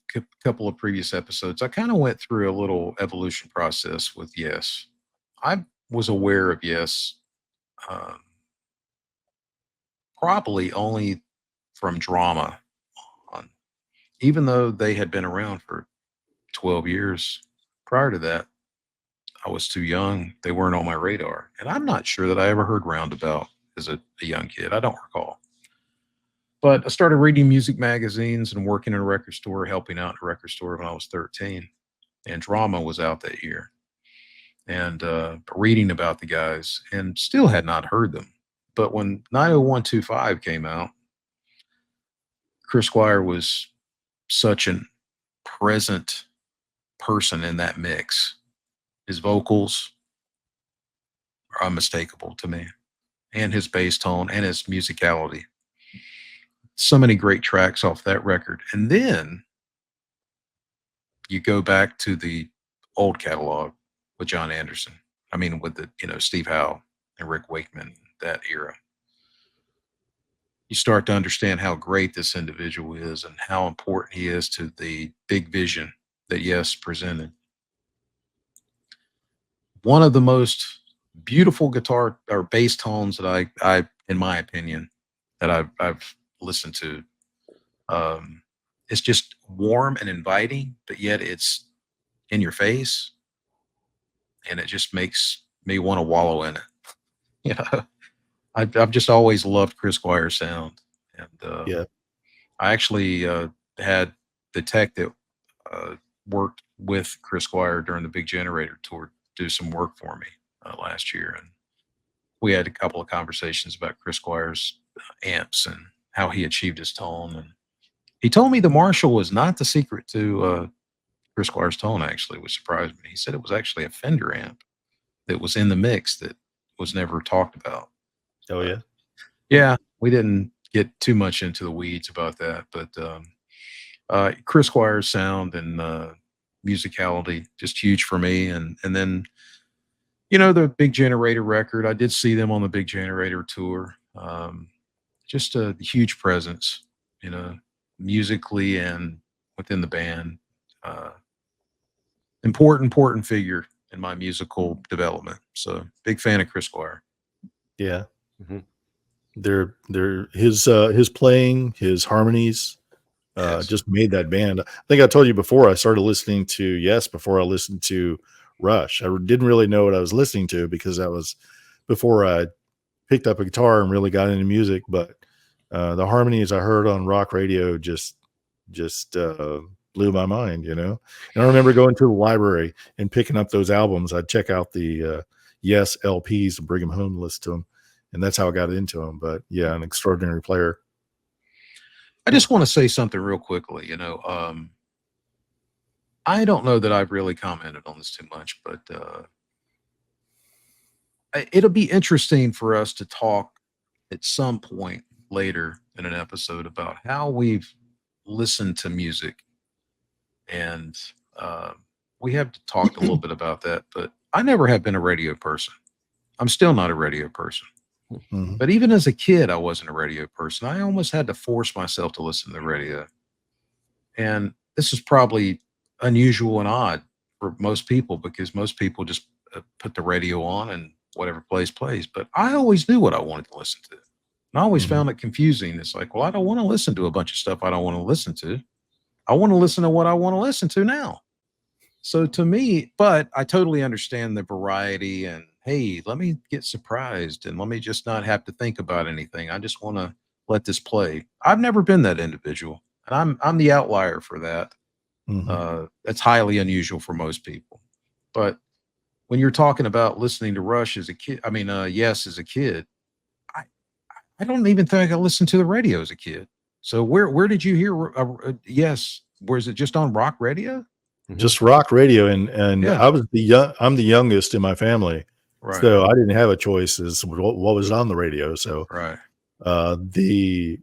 couple of previous episodes, I kind of went through a little evolution process with Yes. I was aware of Yes um, probably only from drama on, even though they had been around for 12 years. Prior to that, I was too young. They weren't on my radar. And I'm not sure that I ever heard Roundabout as a young kid. I don't recall. But I started reading music magazines and working in a record store, helping out in a record store when I was 13. And Drama was out that year. And reading about the guys and still had not heard them. But when 90125 came out, Chris Squire was such an present person in that mix. His vocals are unmistakable to me, and his bass tone and his musicality. So many great tracks off that record. And then you go back to the old catalog with John Anderson. I mean, with the, Steve Howe and Rick Wakeman, that era. You start to understand how great this individual is and how important he is to the big vision that Yes presented. One of the most beautiful guitar or bass tones that I in my opinion, that I've listened to. It's just warm and inviting, but yet it's in your face, and it just makes me want to wallow in it. You know, I've just always loved Chris Squire's sound, and Yeah. I actually had the tech that worked with Chris Squire during the Big Generator tour do some work for me last year, and we had a couple of conversations about Chris Squire's amps and how he achieved his tone. And he told me the Marshall was not the secret to Chris Squire's tone, actually, which surprised me. He said it was actually a Fender amp that was in the mix that was never talked about. Oh, yeah. Yeah, we didn't get too much into the weeds about that, but Chris Squire's sound and musicality just huge for me. And then, the Big Generator record, I did see them on the Big Generator tour. Just a huge presence, musically and within the band. Important figure in my musical development. So big fan of Chris Squire. Yeah. Mhm. His playing, his harmonies, Yes. just made that band. I think I told you before, I started listening to Yes before I listened to Rush. I didn't really know what I was listening to because that was before I picked up a guitar and really got into music. But the harmonies I heard on rock radio just blew my mind, And I remember going to the library and picking up those albums. I'd check out the Yes LPs and bring them home and listen to them. And that's how I got into them. But yeah, an extraordinary player. I just want to say something real quickly. I don't know that I've really commented on this too much, but it'll be interesting for us to talk at some point later in an episode about how we've listened to music. And we have talked a little bit about that, but I never have been a radio person. I'm still not a radio person. Mhm. But even as a kid, I wasn't a radio person. I almost had to force myself to listen to the radio. And this is probably unusual and odd for most people because most people just put the radio on and whatever plays. But I always knew what I wanted to listen to. And I always Mhm. found it confusing. It's like, well, I don't want to listen to a bunch of stuff I don't want to listen to. I want to listen to what I want to listen to now. So to me, but I totally understand the variety and hey, let me get surprised and let me just not have to think about anything. I just want to let this play. I've never been that individual, and I'm the outlier for that. Mhm. That's highly unusual for most people. But when you're talking about listening to Rush as a kid, Yes, as a kid, I I don't even think I listened to the radio as a kid. So where did you hear Yes? Was it just on rock radio? Just rock radio, and Yeah, I'm the youngest in my family, right, so I didn't have a choice as to what was on the radio. So right. the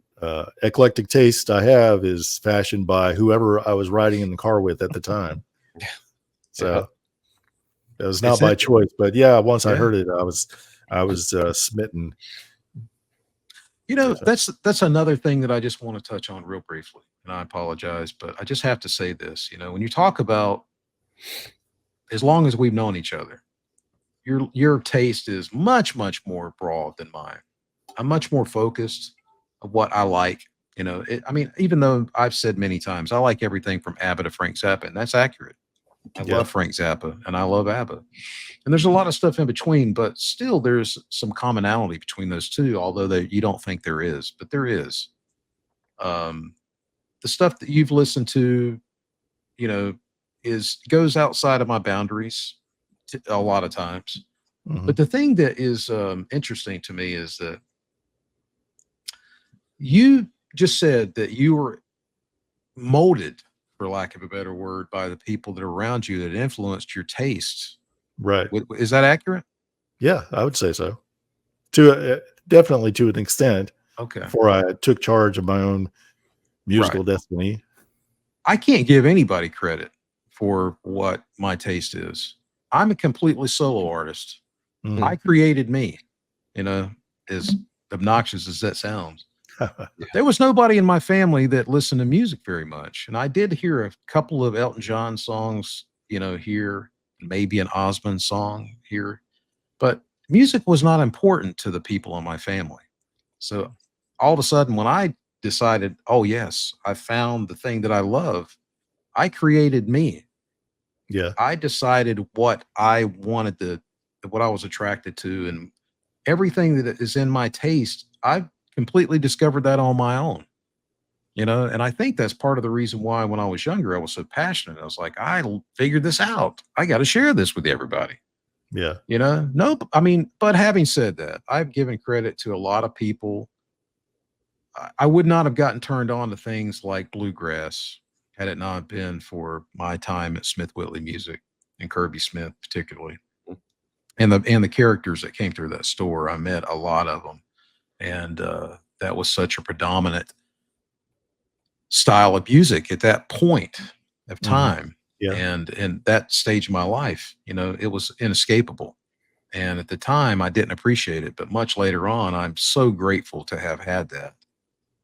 eclectic taste I have is fashioned by whoever I was riding in the car with at the time. Yeah. So it was It's not by it. choice, but yeah, once I Yeah. heard it, I was smitten. So, That's another thing that I just want to touch on real briefly. And I apologize, but I just have to say this. When you talk about as long as we've known each other, your taste is much, much more broad than mine. I'm much more focused of what I like. Even though I've said many times, I like everything from ABBA to Frank Zappa, and that's accurate. I yeah. love Frank Zappa and I love ABBA. And there's a lot of stuff in between, but still there's some commonality between those two, although you don't think there is, but there is. The stuff that you've listened to, you know, goes outside of my boundaries a lot of times. Mhm. But the thing that is interesting to me is that you just said that you were molded, for lack of a better word, by the people that are around you that influenced your tastes. Right. Is that accurate? Yeah, I would say so. Definitely to an extent Okay. before I took charge of my own Right. musical destiny. I can't give anybody credit for what my taste is. I'm a completely solo artist. Mhm. I created me, you know, as obnoxious as that sounds. Yeah. There was nobody in my family that listened to music very much. And I did hear a couple of Elton John songs, you know, here, maybe an Osmond song here, but music was not important to the people in my family. So all of a sudden, when I decided, oh, yes, I found the thing that I love, I created me. Yeah. I decided what I wanted what I was attracted to, and everything that is in my taste. I completely discovered that on my own, you know. And I think that's part of the reason why, when I was younger, I was so passionate. I was like, figured this out. I got to share this with everybody, Yeah. you know. No, I mean, but having said that, I've given credit to a lot of people. I would not have gotten turned on to things like bluegrass had it not been for my time at Smith Whitley Music and Kirby Smith, particularly, and the characters that came through that store. I met a lot of them, and that was such a predominant style of music at that point of Mhm. time, Yeah. and that stage of my life. You know, it was inescapable. And at the time, I didn't appreciate it, but much later on, I'm so grateful to have had that.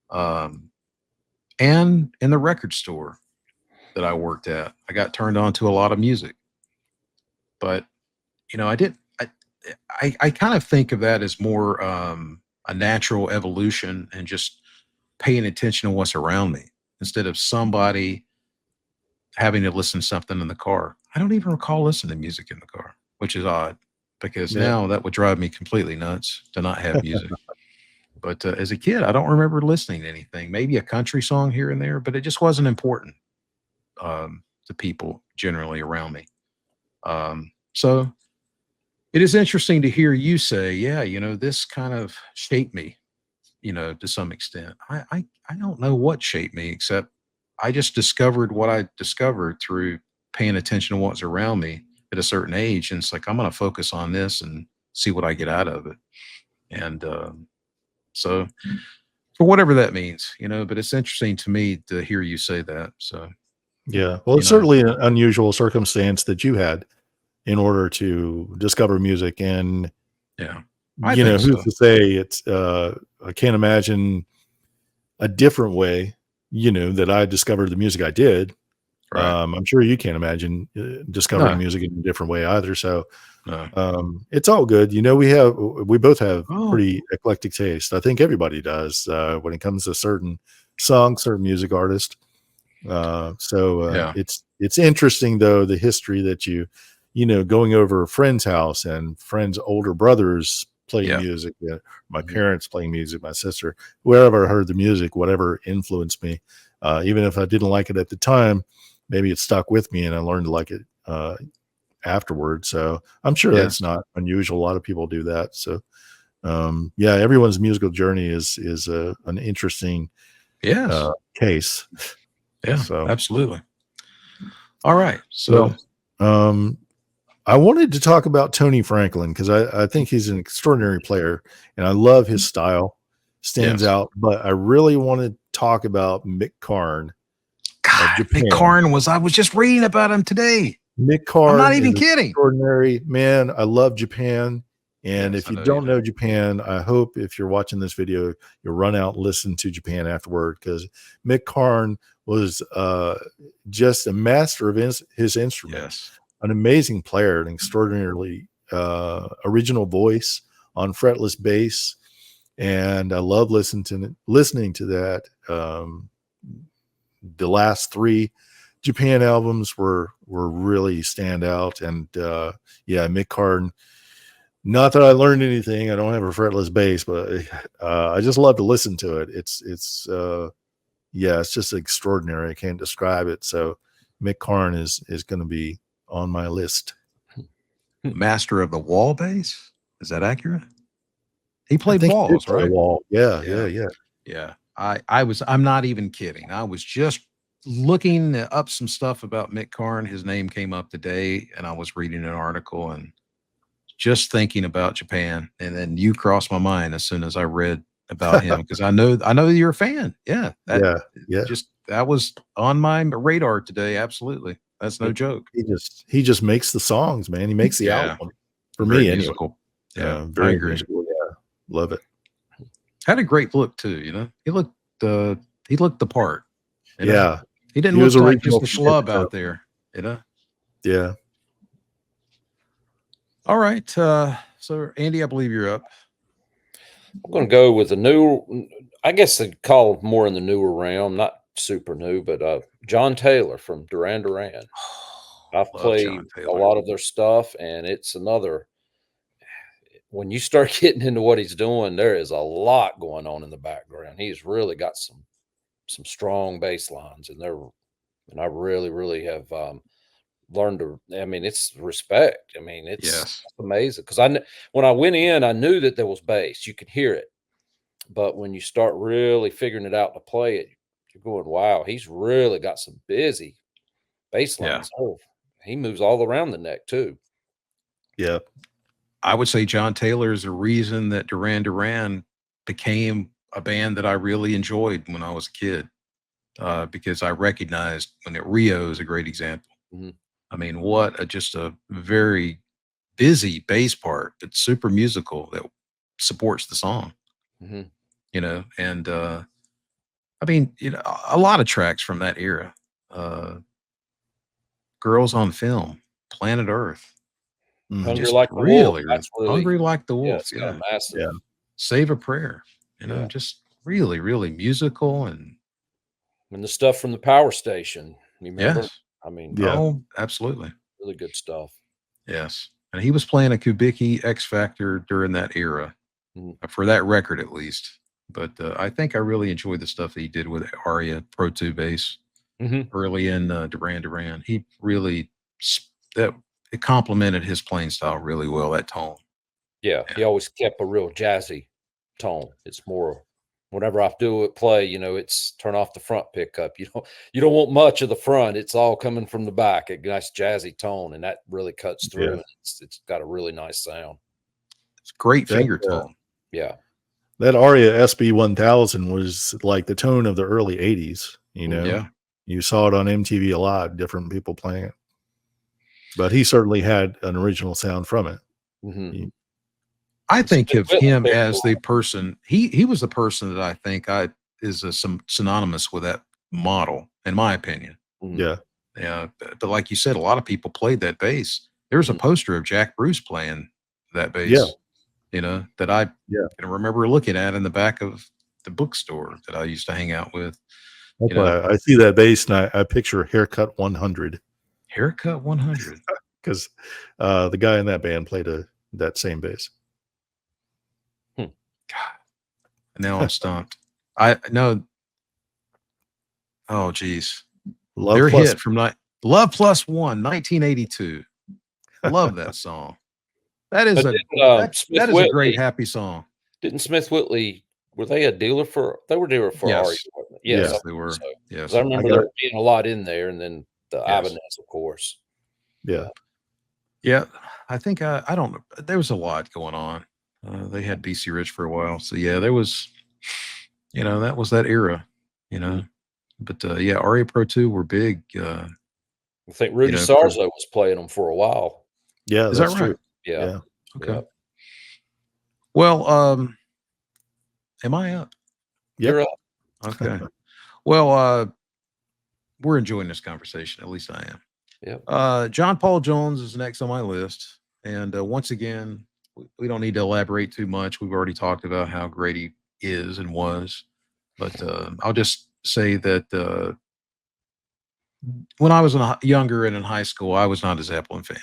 Um, and in the record store that I worked at, I got turned on to a lot of music. But you know, I did. I kind of think of that as more a natural evolution and just paying attention to what's around me instead of somebody having to listen to something in the car. I don't even recall listening to music in the car, which is odd because Yeah. now that would drive me completely nuts to not have music. But as a kid, I don't remember listening to anything. Maybe a country song here and there, but it just wasn't important to people generally around me. So it is interesting to hear you say, "Yeah, you know, this kind of shaped me." You know, to some extent, I don't know what shaped me, except I just discovered what I discovered through paying attention to what's around me at a certain age, and it's like I'm going to focus on this and see what I get out of it. And so for whatever that means, you know, but it's interesting to me to hear you say that. So, Yeah. Well, you it's know, certainly an unusual circumstance that you had in order to discover music. And, yeah, I think who's so. to say I can't imagine a different way, that I discovered the music I did. Right. I'm sure you can't imagine discovering No, music in a different way either. So, no. it's all good. We both have Oh, pretty eclectic taste. I think everybody does, when it comes to certain songs, certain music artists. yeah, It's interesting though, the history that going over a friend's house and friends' older brothers playing yeah, music, my mhm, parents playing music, my sister, wherever I heard the music, whatever influenced me, even if I didn't like it at the time, maybe it stuck with me and I learned to like it afterward. So I'm sure that's yes, not unusual. A lot of people do that. So yeah, everyone's musical journey is an interesting yes, case. yeah, So absolutely. All right. So, well, um, I wanted to talk about Tony Franklin because I think he's an extraordinary player and I love his style, stands yes. out. But I really want to talk about Mick Karn of God, Mick Japan. Karn I was just reading about him today. Mick I'm not Karn is even kidding. extraordinary, man. I love Japan. And Yes, if I you know you don't know do. Japan, I hope if you're watching this video, you'll run out and listen to Japan afterward because Mick Karn was just a master of his instrument, Yes. an amazing player, an extraordinarily original voice on fretless bass. And I love listening to that. The last three Japan albums were really stand out. And yeah, Mick Karn. Not that I learned anything. I don't have a fretless bass, but I just love to listen to it. It's yeah, it's just extraordinary. I can't describe it. So Mick Karn is going to be on my list. Master of the wall bass. Is that accurate? He I played think he did walls, play right? wall. Yeah, Yeah. yeah, yeah. Yeah. I'm not even kidding. I was just looking up some stuff about Mick Karn. His name came up today, and I was reading an article and just thinking about Japan. And then you crossed my mind as soon as I read about him, because I know you're a fan. Yeah. Yeah, yeah. That was on my radar today. Absolutely. That's no joke. He just makes the songs, man. He makes the Yeah. album for Very me anyway. musical. Yeah. I Very agree. musical. Yeah, love it. Had a great look too, you know. He looked the part. You know? Yeah, He didn't he was look like original just a from head to schlub out toe. there, you know. Yeah. All right. So Andy, I believe you're up. I'm going to go with the new, I guess they call it more in the newer realm, not super new, but John Taylor from Duran Duran. I've Love played John a Taylor. lot of their stuff, and it's another. When you start getting into what he's doing, there is a lot going on in the background. He's really got some strong bass lines, and I really have learned to. I mean, it's respect. I mean, it's Yes. amazing because when I went in, I knew that there was bass. You could hear it, but when you start really figuring it out to play it, you're going, "Wow, he's really got some busy bass Yeah. lines." Oh, he moves all around the neck too. Yeah. I would say John Taylor is the reason that Duran Duran became a band that I really enjoyed when I was a kid, because I recognized Rio is a great example. Mhm. I mean, just a very busy bass part, but super musical that supports the song, Mhm. you know. And I mean, you know, a lot of tracks from that era. Uh, Girls on Film, Planet Earth, Mhm. Hungry just Like the Wolf. really, That's really, Hungry Like the yeah, Wolf. it's got Yeah. a massive, Yeah. Save a Prayer, you know, yeah. just really, really musical. And And the stuff from the power station, you remember? yes. I mean, Yeah. Oh, absolutely. really good stuff. Yes. And he was playing a Kubicki X Factor during that era, Mhm. for that record at least. But I think I really enjoyed the stuff that he did with Aria Pro 2 bass Mhm. early in Duran Duran. He really that it complemented his playing style really well. That tone. Yeah, Yeah. he always kept a real jazzy tone. It's more whenever I do it play, it's turn off the front pickup. You don't want much of the front. It's all coming from the back. A nice jazzy tone, and that really cuts through. Yeah. And it's got a really nice sound. It's great That finger tone. Yeah. that Aria SB 1000 was like the tone of the early 80s, you know. Yeah. You saw it on MTV a lot, different people playing it. But he certainly had an original sound from it. Mhm. He- I think Smith of Whitley him played a as the lot. person. He was the person that I think is some synonymous with that model, in my opinion. Mhm. Yeah. Yeah, but like you said, a lot of people played that bass. There's a Mhm. poster of Jack Bruce playing that Yeah. bass, you know, that I Yeah. can remember looking at in the back of the bookstore that I used to hang out with. That's You know, why I see that bass and I picture Haircut 100 Haircut 100. because the guy in that band played that same bass. God, now I'm stumped. I know. Oh, geez. Love Their Plus. hit from Love Plus One, 1982. Love that song. That is But a didn't Smith that is a great Whitley happy song. didn't Smith Whitley were they a dealer for they were dealer for Aria? Yes. Wasn't it? Yes, Yeah. I Yes, they think were. so. 'Cause I Yes. I remember got there being a lot in there, and then the Yes. Ibanez, of course. yeah. Yeah, I think I don't know. There was a lot going on. They had BC Rich for a while, so yeah, there was, that was that era, you know. Mhm. But yeah, RA Pro 2 were big. I think Rudy For Sarzo was playing them for a while. Yeah, is that that's right? true. Yeah, Yeah. Okay. yeah. Well, am I up? Yep. You're up. Okay. Well, we're enjoying this conversation. At least I am. Yep. John Paul Jones is next on my list, and once again, we don't need to elaborate too much. We've already talked about how great he is and was, but I'll just say that when I was younger and in high school, I was not a Zeppelin fan.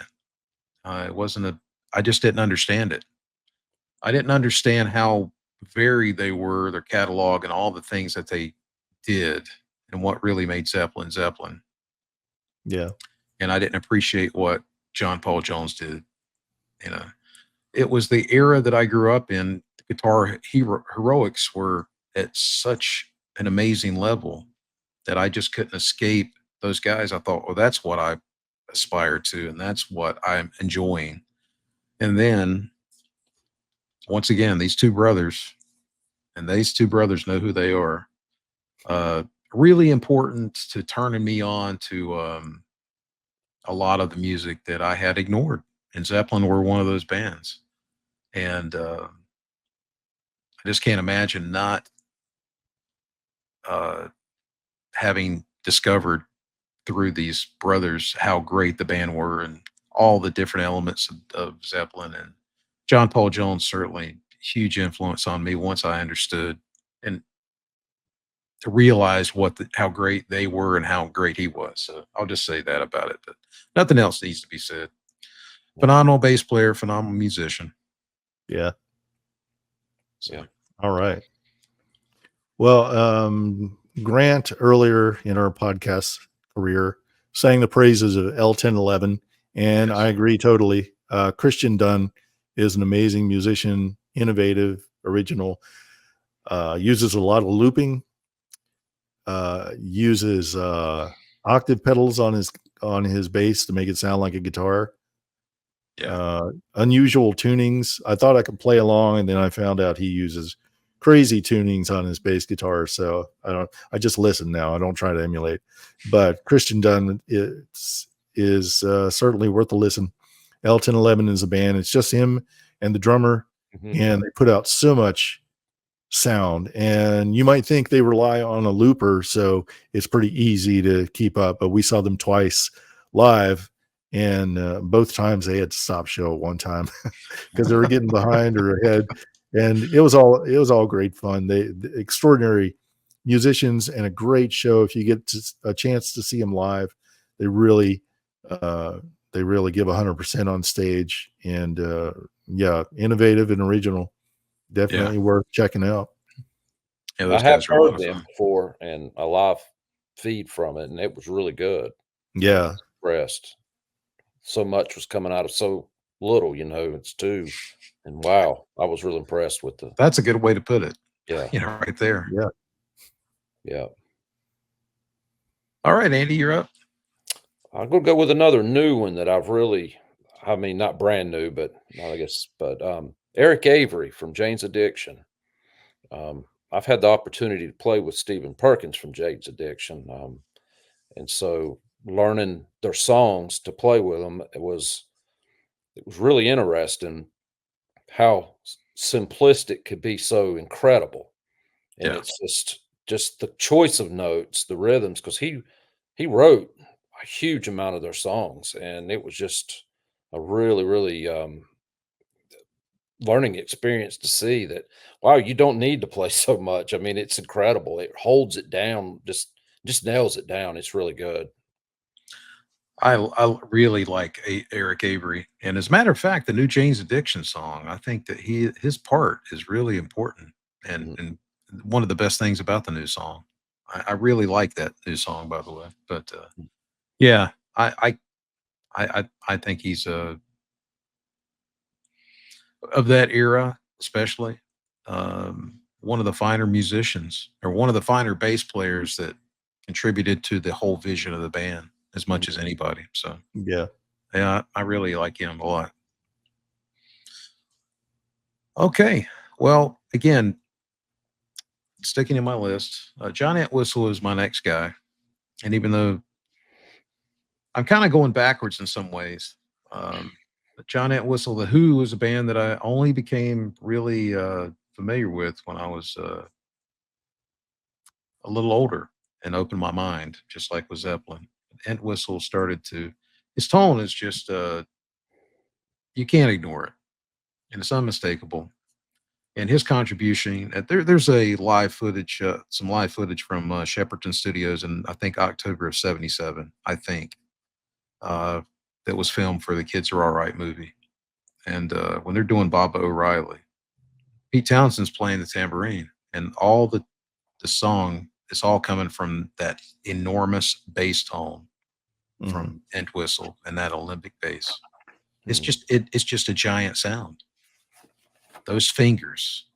I wasn't a. I just didn't understand it. I didn't understand how varied they were, their catalog, and all the things that they did and what really made Zeppelin Zeppelin. Yeah. And I didn't appreciate what John Paul Jones did. You know, it was the era that I grew up in. Guitar heroics were at such an amazing level that I just couldn't escape those guys. I thought, well, that's what I aspire to, and that's what I'm enjoying. And then once again, these two brothers, and these two brothers know who they are. Really important to turning me on to a lot of the music that I had ignored. And Zeppelin were one of those bands. And I just can't imagine not uh, having discovered through these brothers how great the band were and all the different elements of Zeppelin. And John Paul Jones certainly huge influence on me once I understood and realized how great they were and how great he was. So I'll just say that about it. But nothing else needs to be said. Phenomenal bass player, phenomenal musician. Yeah. So, Yeah. All right. Well, Grant earlier in our podcast career sang the praises of L1011, and Yes. I agree totally. Christian Dunn is an amazing musician, innovative, original, uses a lot of looping, uses octave pedals on his bass to make it sound like a guitar. Yeah. Unusual tunings. I thought I could play along, and then I found out he uses crazy tunings on his bass guitar. So I just listen now. I don't try to emulate. But Christian Dunn is certainly worth a listen. L1011 is a band. It's just him and the drummer, and they put out so much sound. And you might think they rely on a looper, so it's pretty easy to keep up. But we saw them twice live, and both times they had to stop show at one time because they were getting behind or ahead. And it was all great fun. They extraordinary musicians and a great show. If you get a chance to see them live, they really give 100% on stage. And yeah, innovative and original. Definitely worth checking out. Yeah, I those have guys are a lot heard of them fun. before and a live feed from it, and it was really good. Yeah. Impressed. So much was coming out of so little, it's two. And wow, I was really impressed with the That's a good way to put it. yeah, Right there. Yeah. yeah. All right, Andy, you're up. I'm gonna go with another new one that I mean, not brand new, but I guess, but Eric Avery from Jane's Addiction. I've had the opportunity to play with Stephen Perkins from Jane's Addiction, and so learning their songs to play with them it was really interesting how simplistic could be so incredible, and Yeah. it's just the choice of notes, the rhythms, because he wrote a huge amount of their songs, and it was just a really, really learning experience to see that, wow, you don't need to play so much. I mean, it's incredible. It holds it down, just nails it down. It's really good. I really like Eric Avery, and as a matter of fact, the new Jane's Addiction song, I think that his part is really important, and Mhm. and one of the best things about the new song. I really like that new song, by the way. But yeah, I think he's of that era, especially one of the finer musicians or one of the finer bass players that contributed to the whole vision of the band as much as anybody. So Yeah. yeah, I really like him a lot. Okay. Well, again, sticking in my list, John Entwistle is my next guy. And even though I'm kind of going backwards in some ways, but John Entwistle, The Who was a band that I only became really familiar with when I was a little older and opened my mind, just like with Zeppelin. Entwistle started to, his tone is just, you can't ignore it. And it's unmistakable. And his contribution, there's a live footage, some live footage from Shepperton Studios in I think October of '77, I think, that was filmed for the Kids Are All Right movie. And when they're doing Baba O'Reilly, Pete Townsend's playing the tambourine, and all the song it's all coming from that enormous bass tone Mhm. from Entwistle and that Olympic bass. It's Mhm. just it's just a giant sound. Those fingers,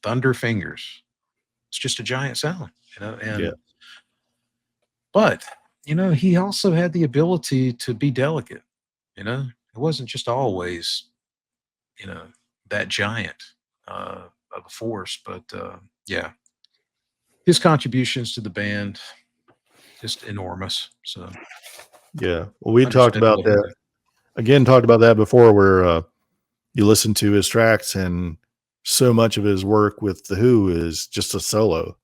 thunder fingers. It's just a giant sound, you know. And Yeah. but you know, he also had the ability to be delicate. You know, it wasn't just always, you know, that giant of a force. But yeah, his contributions to the band just enormous. So Yeah. Well, we talked understood about what he that did. again, talked about that before, where you listen to his tracks and so much of his work with the Who is just a solo,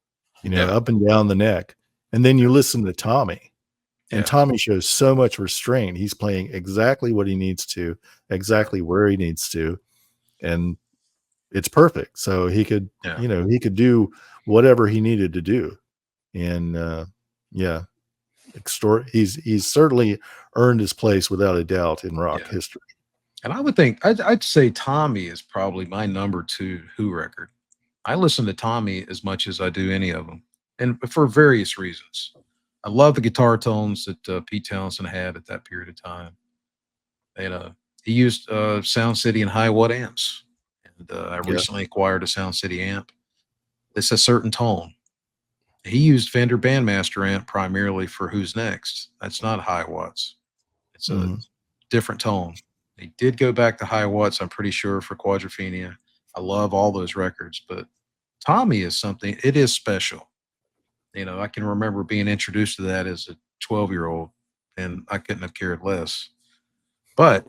Yeah, up and down the neck. And then you listen to Tommy, and yeah, Tommy shows so much restraint. He's playing exactly what he needs to, exactly where he needs to, and it's perfect. So he could, yeah, he could do whatever he needed to do. And yeah, he's certainly earned his place without a doubt in rock yeah. history. And I would think I'd say Tommy is probably my number 2 Who record. I listen to Tommy as much as I do any of them, and for various reasons. I love the guitar tones that Pete Townsend had at that period of time. And he used Sound City and high watt amps. And I Yeah. recently acquired a Sound City amp. It's a certain tone. He used Fender Bandmaster amp primarily for Who's Next. That's not high watts. It's a Mhm. different tone. He did go back to high watts, I'm pretty sure, for Quadrophenia. I love all those records, but Tommy is something, it is special. You know, I can remember being introduced to that as a 12-year-old, and I couldn't have cared less. But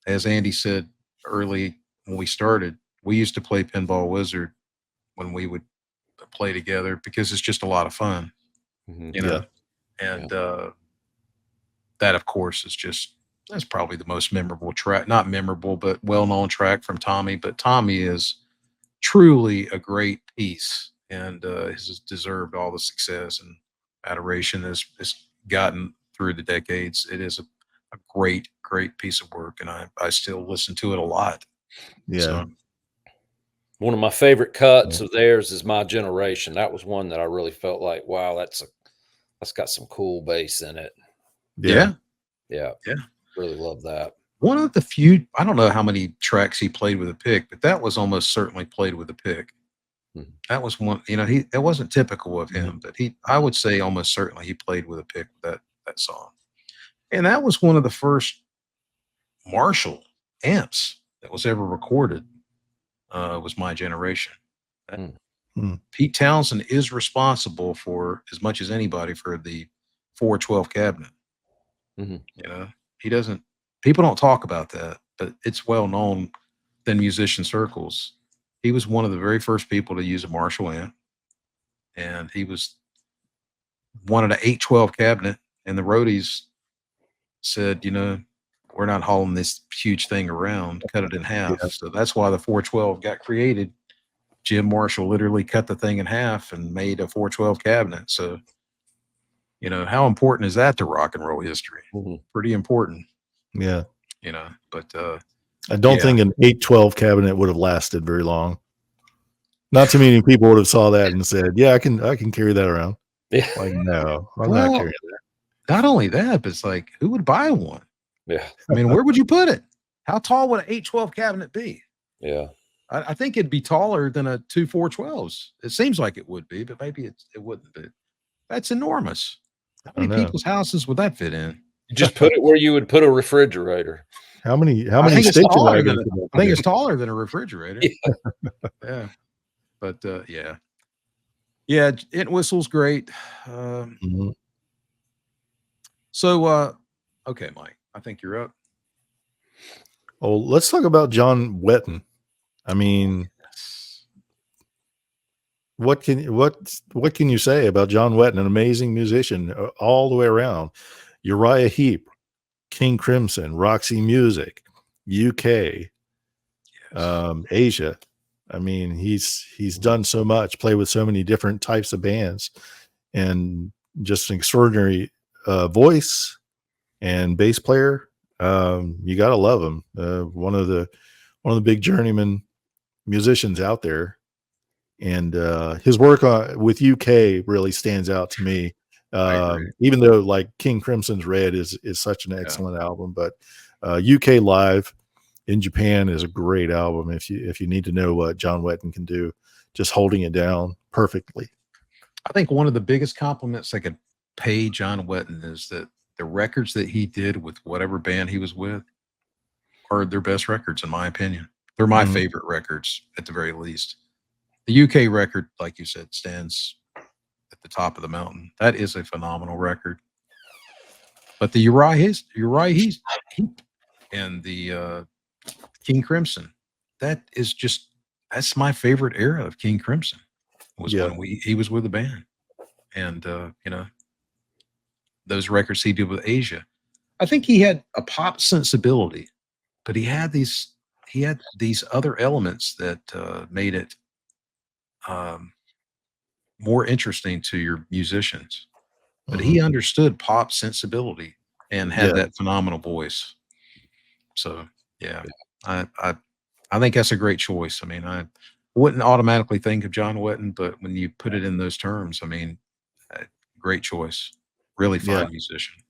as Andy said early when we started, we used to play Pinball Wizard when we would play together because it's just a lot of fun, Mhm. you Yeah. know. And that, of course, is just that's probably the most memorable track, not memorable, but well-known track from Tommy. But Tommy is truly a great piece and has deserved all the success and adoration that's gotten through the decades. It is a great, great piece of work, and I still listen to it a lot. Yeah. So One of my favorite cuts Yeah. of theirs is My Generation. That was one that I really felt like, wow, that's got some cool bass in it. Yeah. yeah, Yeah, yeah. really love that. One of the few, I don't know how many tracks he played with a pick, but that was almost certainly played with a pick. Mhm. That was one, you know, that wasn't typical of him, but I would say almost certainly he played with a pick with that song. And that was one of the first Marshall amps that was ever recorded, was My Generation. That- Mm. Mm. Pete Townsend is responsible for as much as anybody for the 412 cabinet. Mhm. You know, he doesn't, people don't talk about that, but it's well known in musician circles. He was one of the very first people to use a Marshall amp, and he was wanted an 812 cabinet, and the roadies said, you know, we're not hauling this huge thing around, cut it in half. Yeah. So that's why the 412 got created. Jim Marshall literally cut the thing in half and made a 412 cabinet. So, you know, how important is that to rock and roll history? Mhm. Pretty important, Yeah. you know, but I don't yeah. think an 812 cabinet would have lasted very long. Not too many people would have saw that and said, "Yeah, I can carry that around." Yeah. Like, no, I'm not Well, carrying not only that, but it's like, who would buy one? Yeah. I mean, where would you put it? How tall would an 812 cabinet be? Yeah. I think it'd be taller than a two 412s. It seems like it would be, but maybe it wouldn't be. That's enormous. How I many know. people's houses would that fit in? You just put it where you would put a refrigerator. How I many think it's station taller than wagons would that I think fit it's taller than a refrigerator. Yeah. Yeah. But yeah. Yeah, it whistles great. Um, in? Mhm. so okay, Mike, I think you're up. Oh, let's talk about John Wetton. I mean, what can you say about John Wetton? An amazing musician all the way around. Uriah Heep, King Crimson, Roxy Music, UK, Yes. Asia. I mean, he's done so much, played with so many different types of bands, and just an extraordinary voice and bass player. You got to love him. One of the big journeyman musicians out there. and his work with UK really stands out to me. I agree. Even though like King Crimson's Red is such an Yeah. excellent album, but UK Live in Japan is a great album. If you need to know what John Wetton can do, just holding it down perfectly. I think one of the biggest compliments I could pay John Wetton is that the records that he did with whatever band he was with are their best records, in my opinion. They're my Mhm. favorite records at the very least. The UK record, like you said, stands at the top of the mountain. That is a phenomenal record. But the Uriah Heep and the King Crimson, that's my favorite era of King Crimson. Was Yeah. when he was with the band, and those records he did with Asia. I think he had a pop sensibility, but he had these other elements that made it more interesting to your musicians. But he understood pop sensibility and had Yeah. that phenomenal voice. So yeah, I think that's a great choice. I mean, I wouldn't automatically think of John Wetton, but when you put it in those terms, I mean, great choice. Really Yeah. fine musician.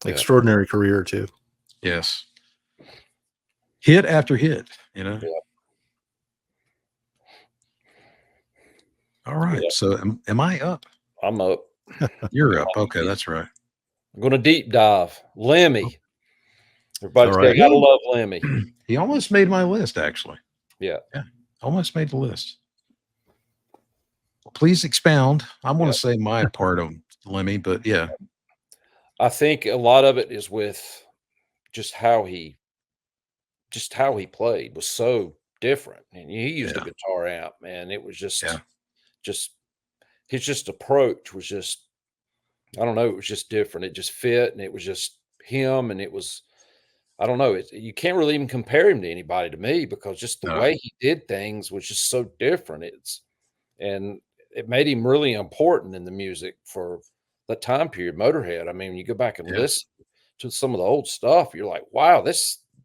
Yeah. Extraordinary career too. Yes. Hit after hit, you know? Yeah. All right. Yeah. So am I up? I'm up. You're up. Okay, that's right. I'm going to deep dive. Lemmy. Everybody's All right. got to love Lemmy. He almost made my list, actually. Yeah. Yeah. Almost made the list. Well, please expound. I'm going to say my part of Lemmy, but yeah. I think a lot of it is with just how he played was so different. And he used a guitar amp, man. It was just his approach was just, I don't know, it was just different. It just fit, and it was just him, and it was, I don't know, you can't really even compare him to anybody to me, because just the way he did things was just so different. And it made him really important in the music for the time period. Motorhead, I mean, you go back and listen to some of the old stuff, you're like, wow,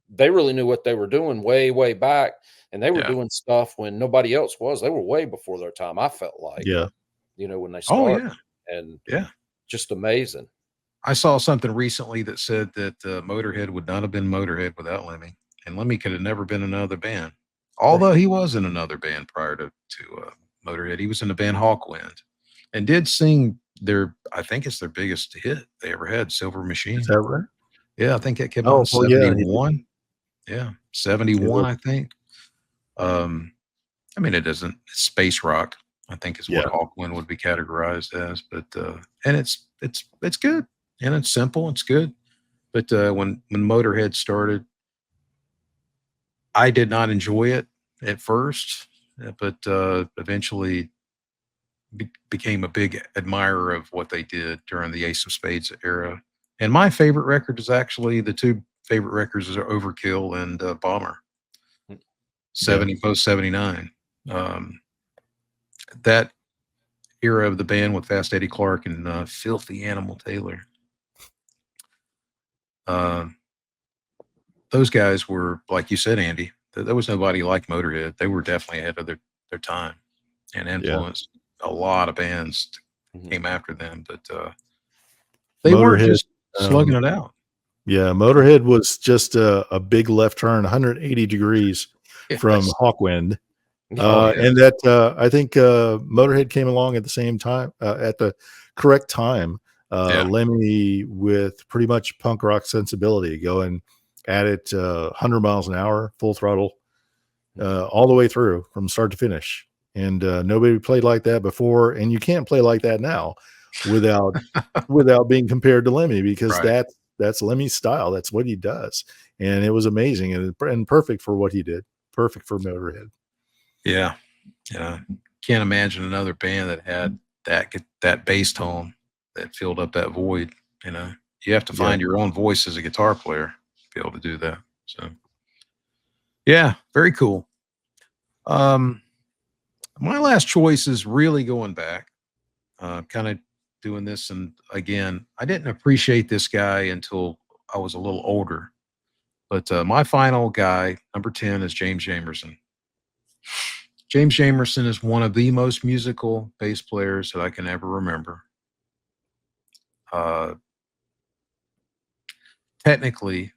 they really knew what they were doing way, way back. And they were doing stuff when nobody else was. They were way before their time, I felt like. Yeah. When they Oh, started. yeah. And Yeah. just amazing. I saw something recently that said that Motorhead would not have been Motorhead without Lemmy, and Lemmy could have never been another band. Although he was in another band prior to Motorhead, he was in the band Hawkwind, and did sing I think it's their biggest hit they ever had, Silver Machine. Is that right? Yeah, I think it came Oh, out in well, yeah, 71. Yeah, 71, I think. I mean, it's space rock, I think is what Hawkwind would be categorized as, but and it's good, and it's simple, it's good. But when Motorhead started, I did not enjoy it at first, but eventually became a big admirer of what they did during the Ace of Spades era. And my favorite record is actually, the two favorite records are Overkill and Bomber. 79. That era of the band with Fast Eddie Clarke and Filthy Animal Taylor. Those guys were, like you said, Andy, there was nobody like Motorhead. They were definitely ahead of their time and influenced a lot of bands that came after them. But they weren't just slugging it out. Yeah, Motorhead was just a big left turn, 180 degrees from Hawkwind. And that I think Motorhead came along at the same time, at the correct time. Lemmy with pretty much punk rock sensibility, going at it 100 miles an hour, full throttle, all the way through from start to finish. And nobody played like that before, and you can't play like that now without being compared to Lemmy, because that's Lemmy's style. That's what he does, and it was amazing and perfect for what he did. Perfect for Motorhead. Yeah. Can't imagine another band that had that bass tone that filled up that void. You have to find your own voice as a guitar player to be able to do that. So yeah, very cool. My last choice is really going back, kind of doing this. And again, I didn't appreciate this guy until I was a little older, but my final guy, number 10, is James Jamerson. James Jamerson is one of the most musical bass players that I can ever remember. Technically,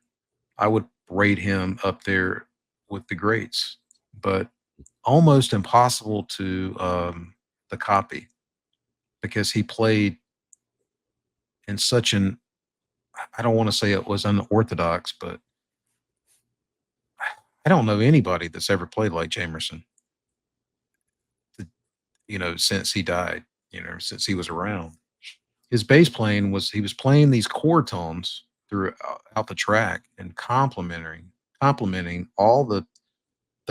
I would rate him up there with the greats, but almost impossible to the copy, because he played in such an, I don't want to say it was unorthodox, but I don't know anybody that's ever played like Jamerson, since he died, since he was around. His bass playing was, he was playing these chord tones throughout the track and complementing all the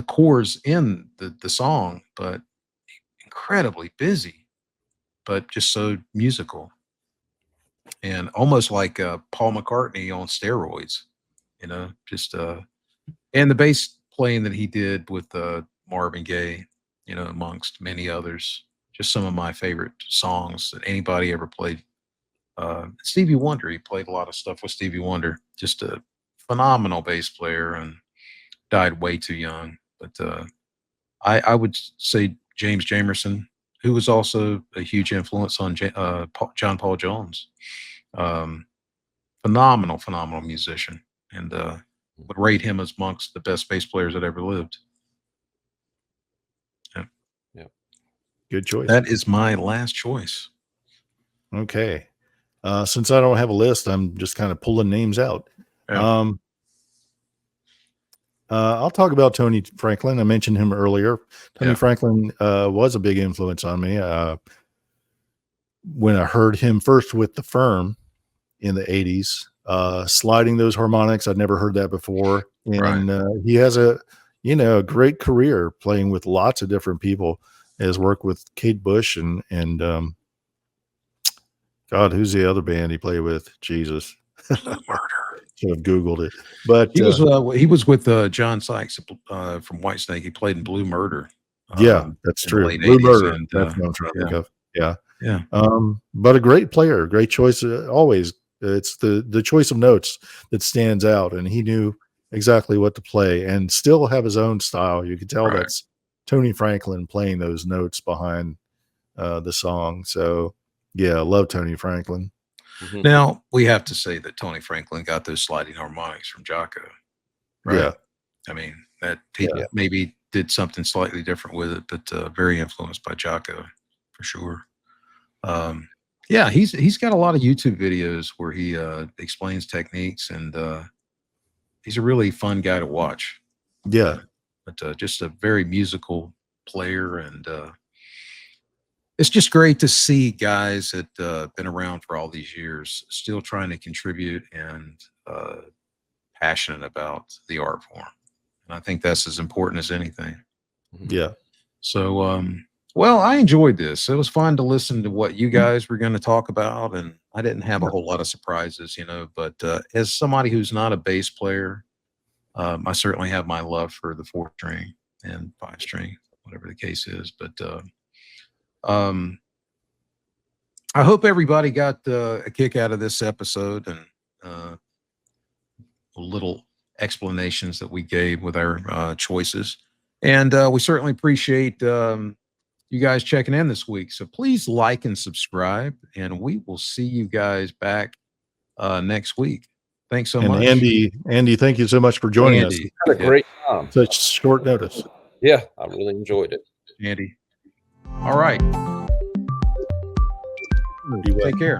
chords in the song, but incredibly busy, but just so musical, and almost like Paul McCartney on steroids, just and the bass playing that he did with Marvin Gaye, amongst many others. Just some of my favorite songs that anybody ever played. Stevie Wonder, he played a lot of stuff with Stevie Wonder. Just a phenomenal bass player, and died way too young. But I would say James Jamerson, who was also a huge influence on John Paul Jones. Phenomenal musician, and would rate him as amongst the best bass players that ever lived. Yeah. Good choice. That is my last choice. Okay. Since I don't have a list, I'm just kind of pulling names out. Yeah. I'll talk about Tony Franklin. I mentioned him earlier. Tony Franklin was a big influence on me. When I heard him first with the Firm in the 80s, sliding those harmonics, I'd never heard that before. And he has a great career playing with lots of different people. He has worked with Kate Bush and God, who's the other band he played with? Jesus. Murder. Should have Googled it. But he was with John Sykes from Whitesnake. He played in Blue Murder. Yeah, that's true. Blue Murder. That's what I'm trying to think of. Yeah. Yeah. But a great player, great choice. Always. It's the choice of notes that stands out, and he knew exactly what to play and still have his own style. You could tell that's Tony Franklin playing those notes behind the song. So yeah, I love Tony Franklin. Mm-hmm. Now we have to say that Tony Franklin got those sliding harmonics from Jocko. Right? Yeah. I mean, that he maybe did something slightly different with it, but very influenced by Jocko for sure. Yeah, he's got a lot of YouTube videos where he explains techniques, and he's a really fun guy to watch. Yeah. But just a very musical player, and it's just great to see guys that been around for all these years still trying to contribute and passionate about the art form. And I think that's as important as anything. Yeah. So, well, I enjoyed this. It was fun to listen to what you guys were going to talk about, and I didn't have a whole lot of surprises, but as somebody who's not a bass player, I certainly have my love for the 4-string and 5-string, whatever the case is. But I hope everybody got a kick out of this episode, and little explanations that we gave with our choices. And we certainly appreciate you guys checking in this week. So please like and subscribe, and we will see you guys back next week. Thanks so much. Andy, thank you so much for joining us. Had a great time. Such short notice. Yeah, I really enjoyed it. Andy. All right. Take care.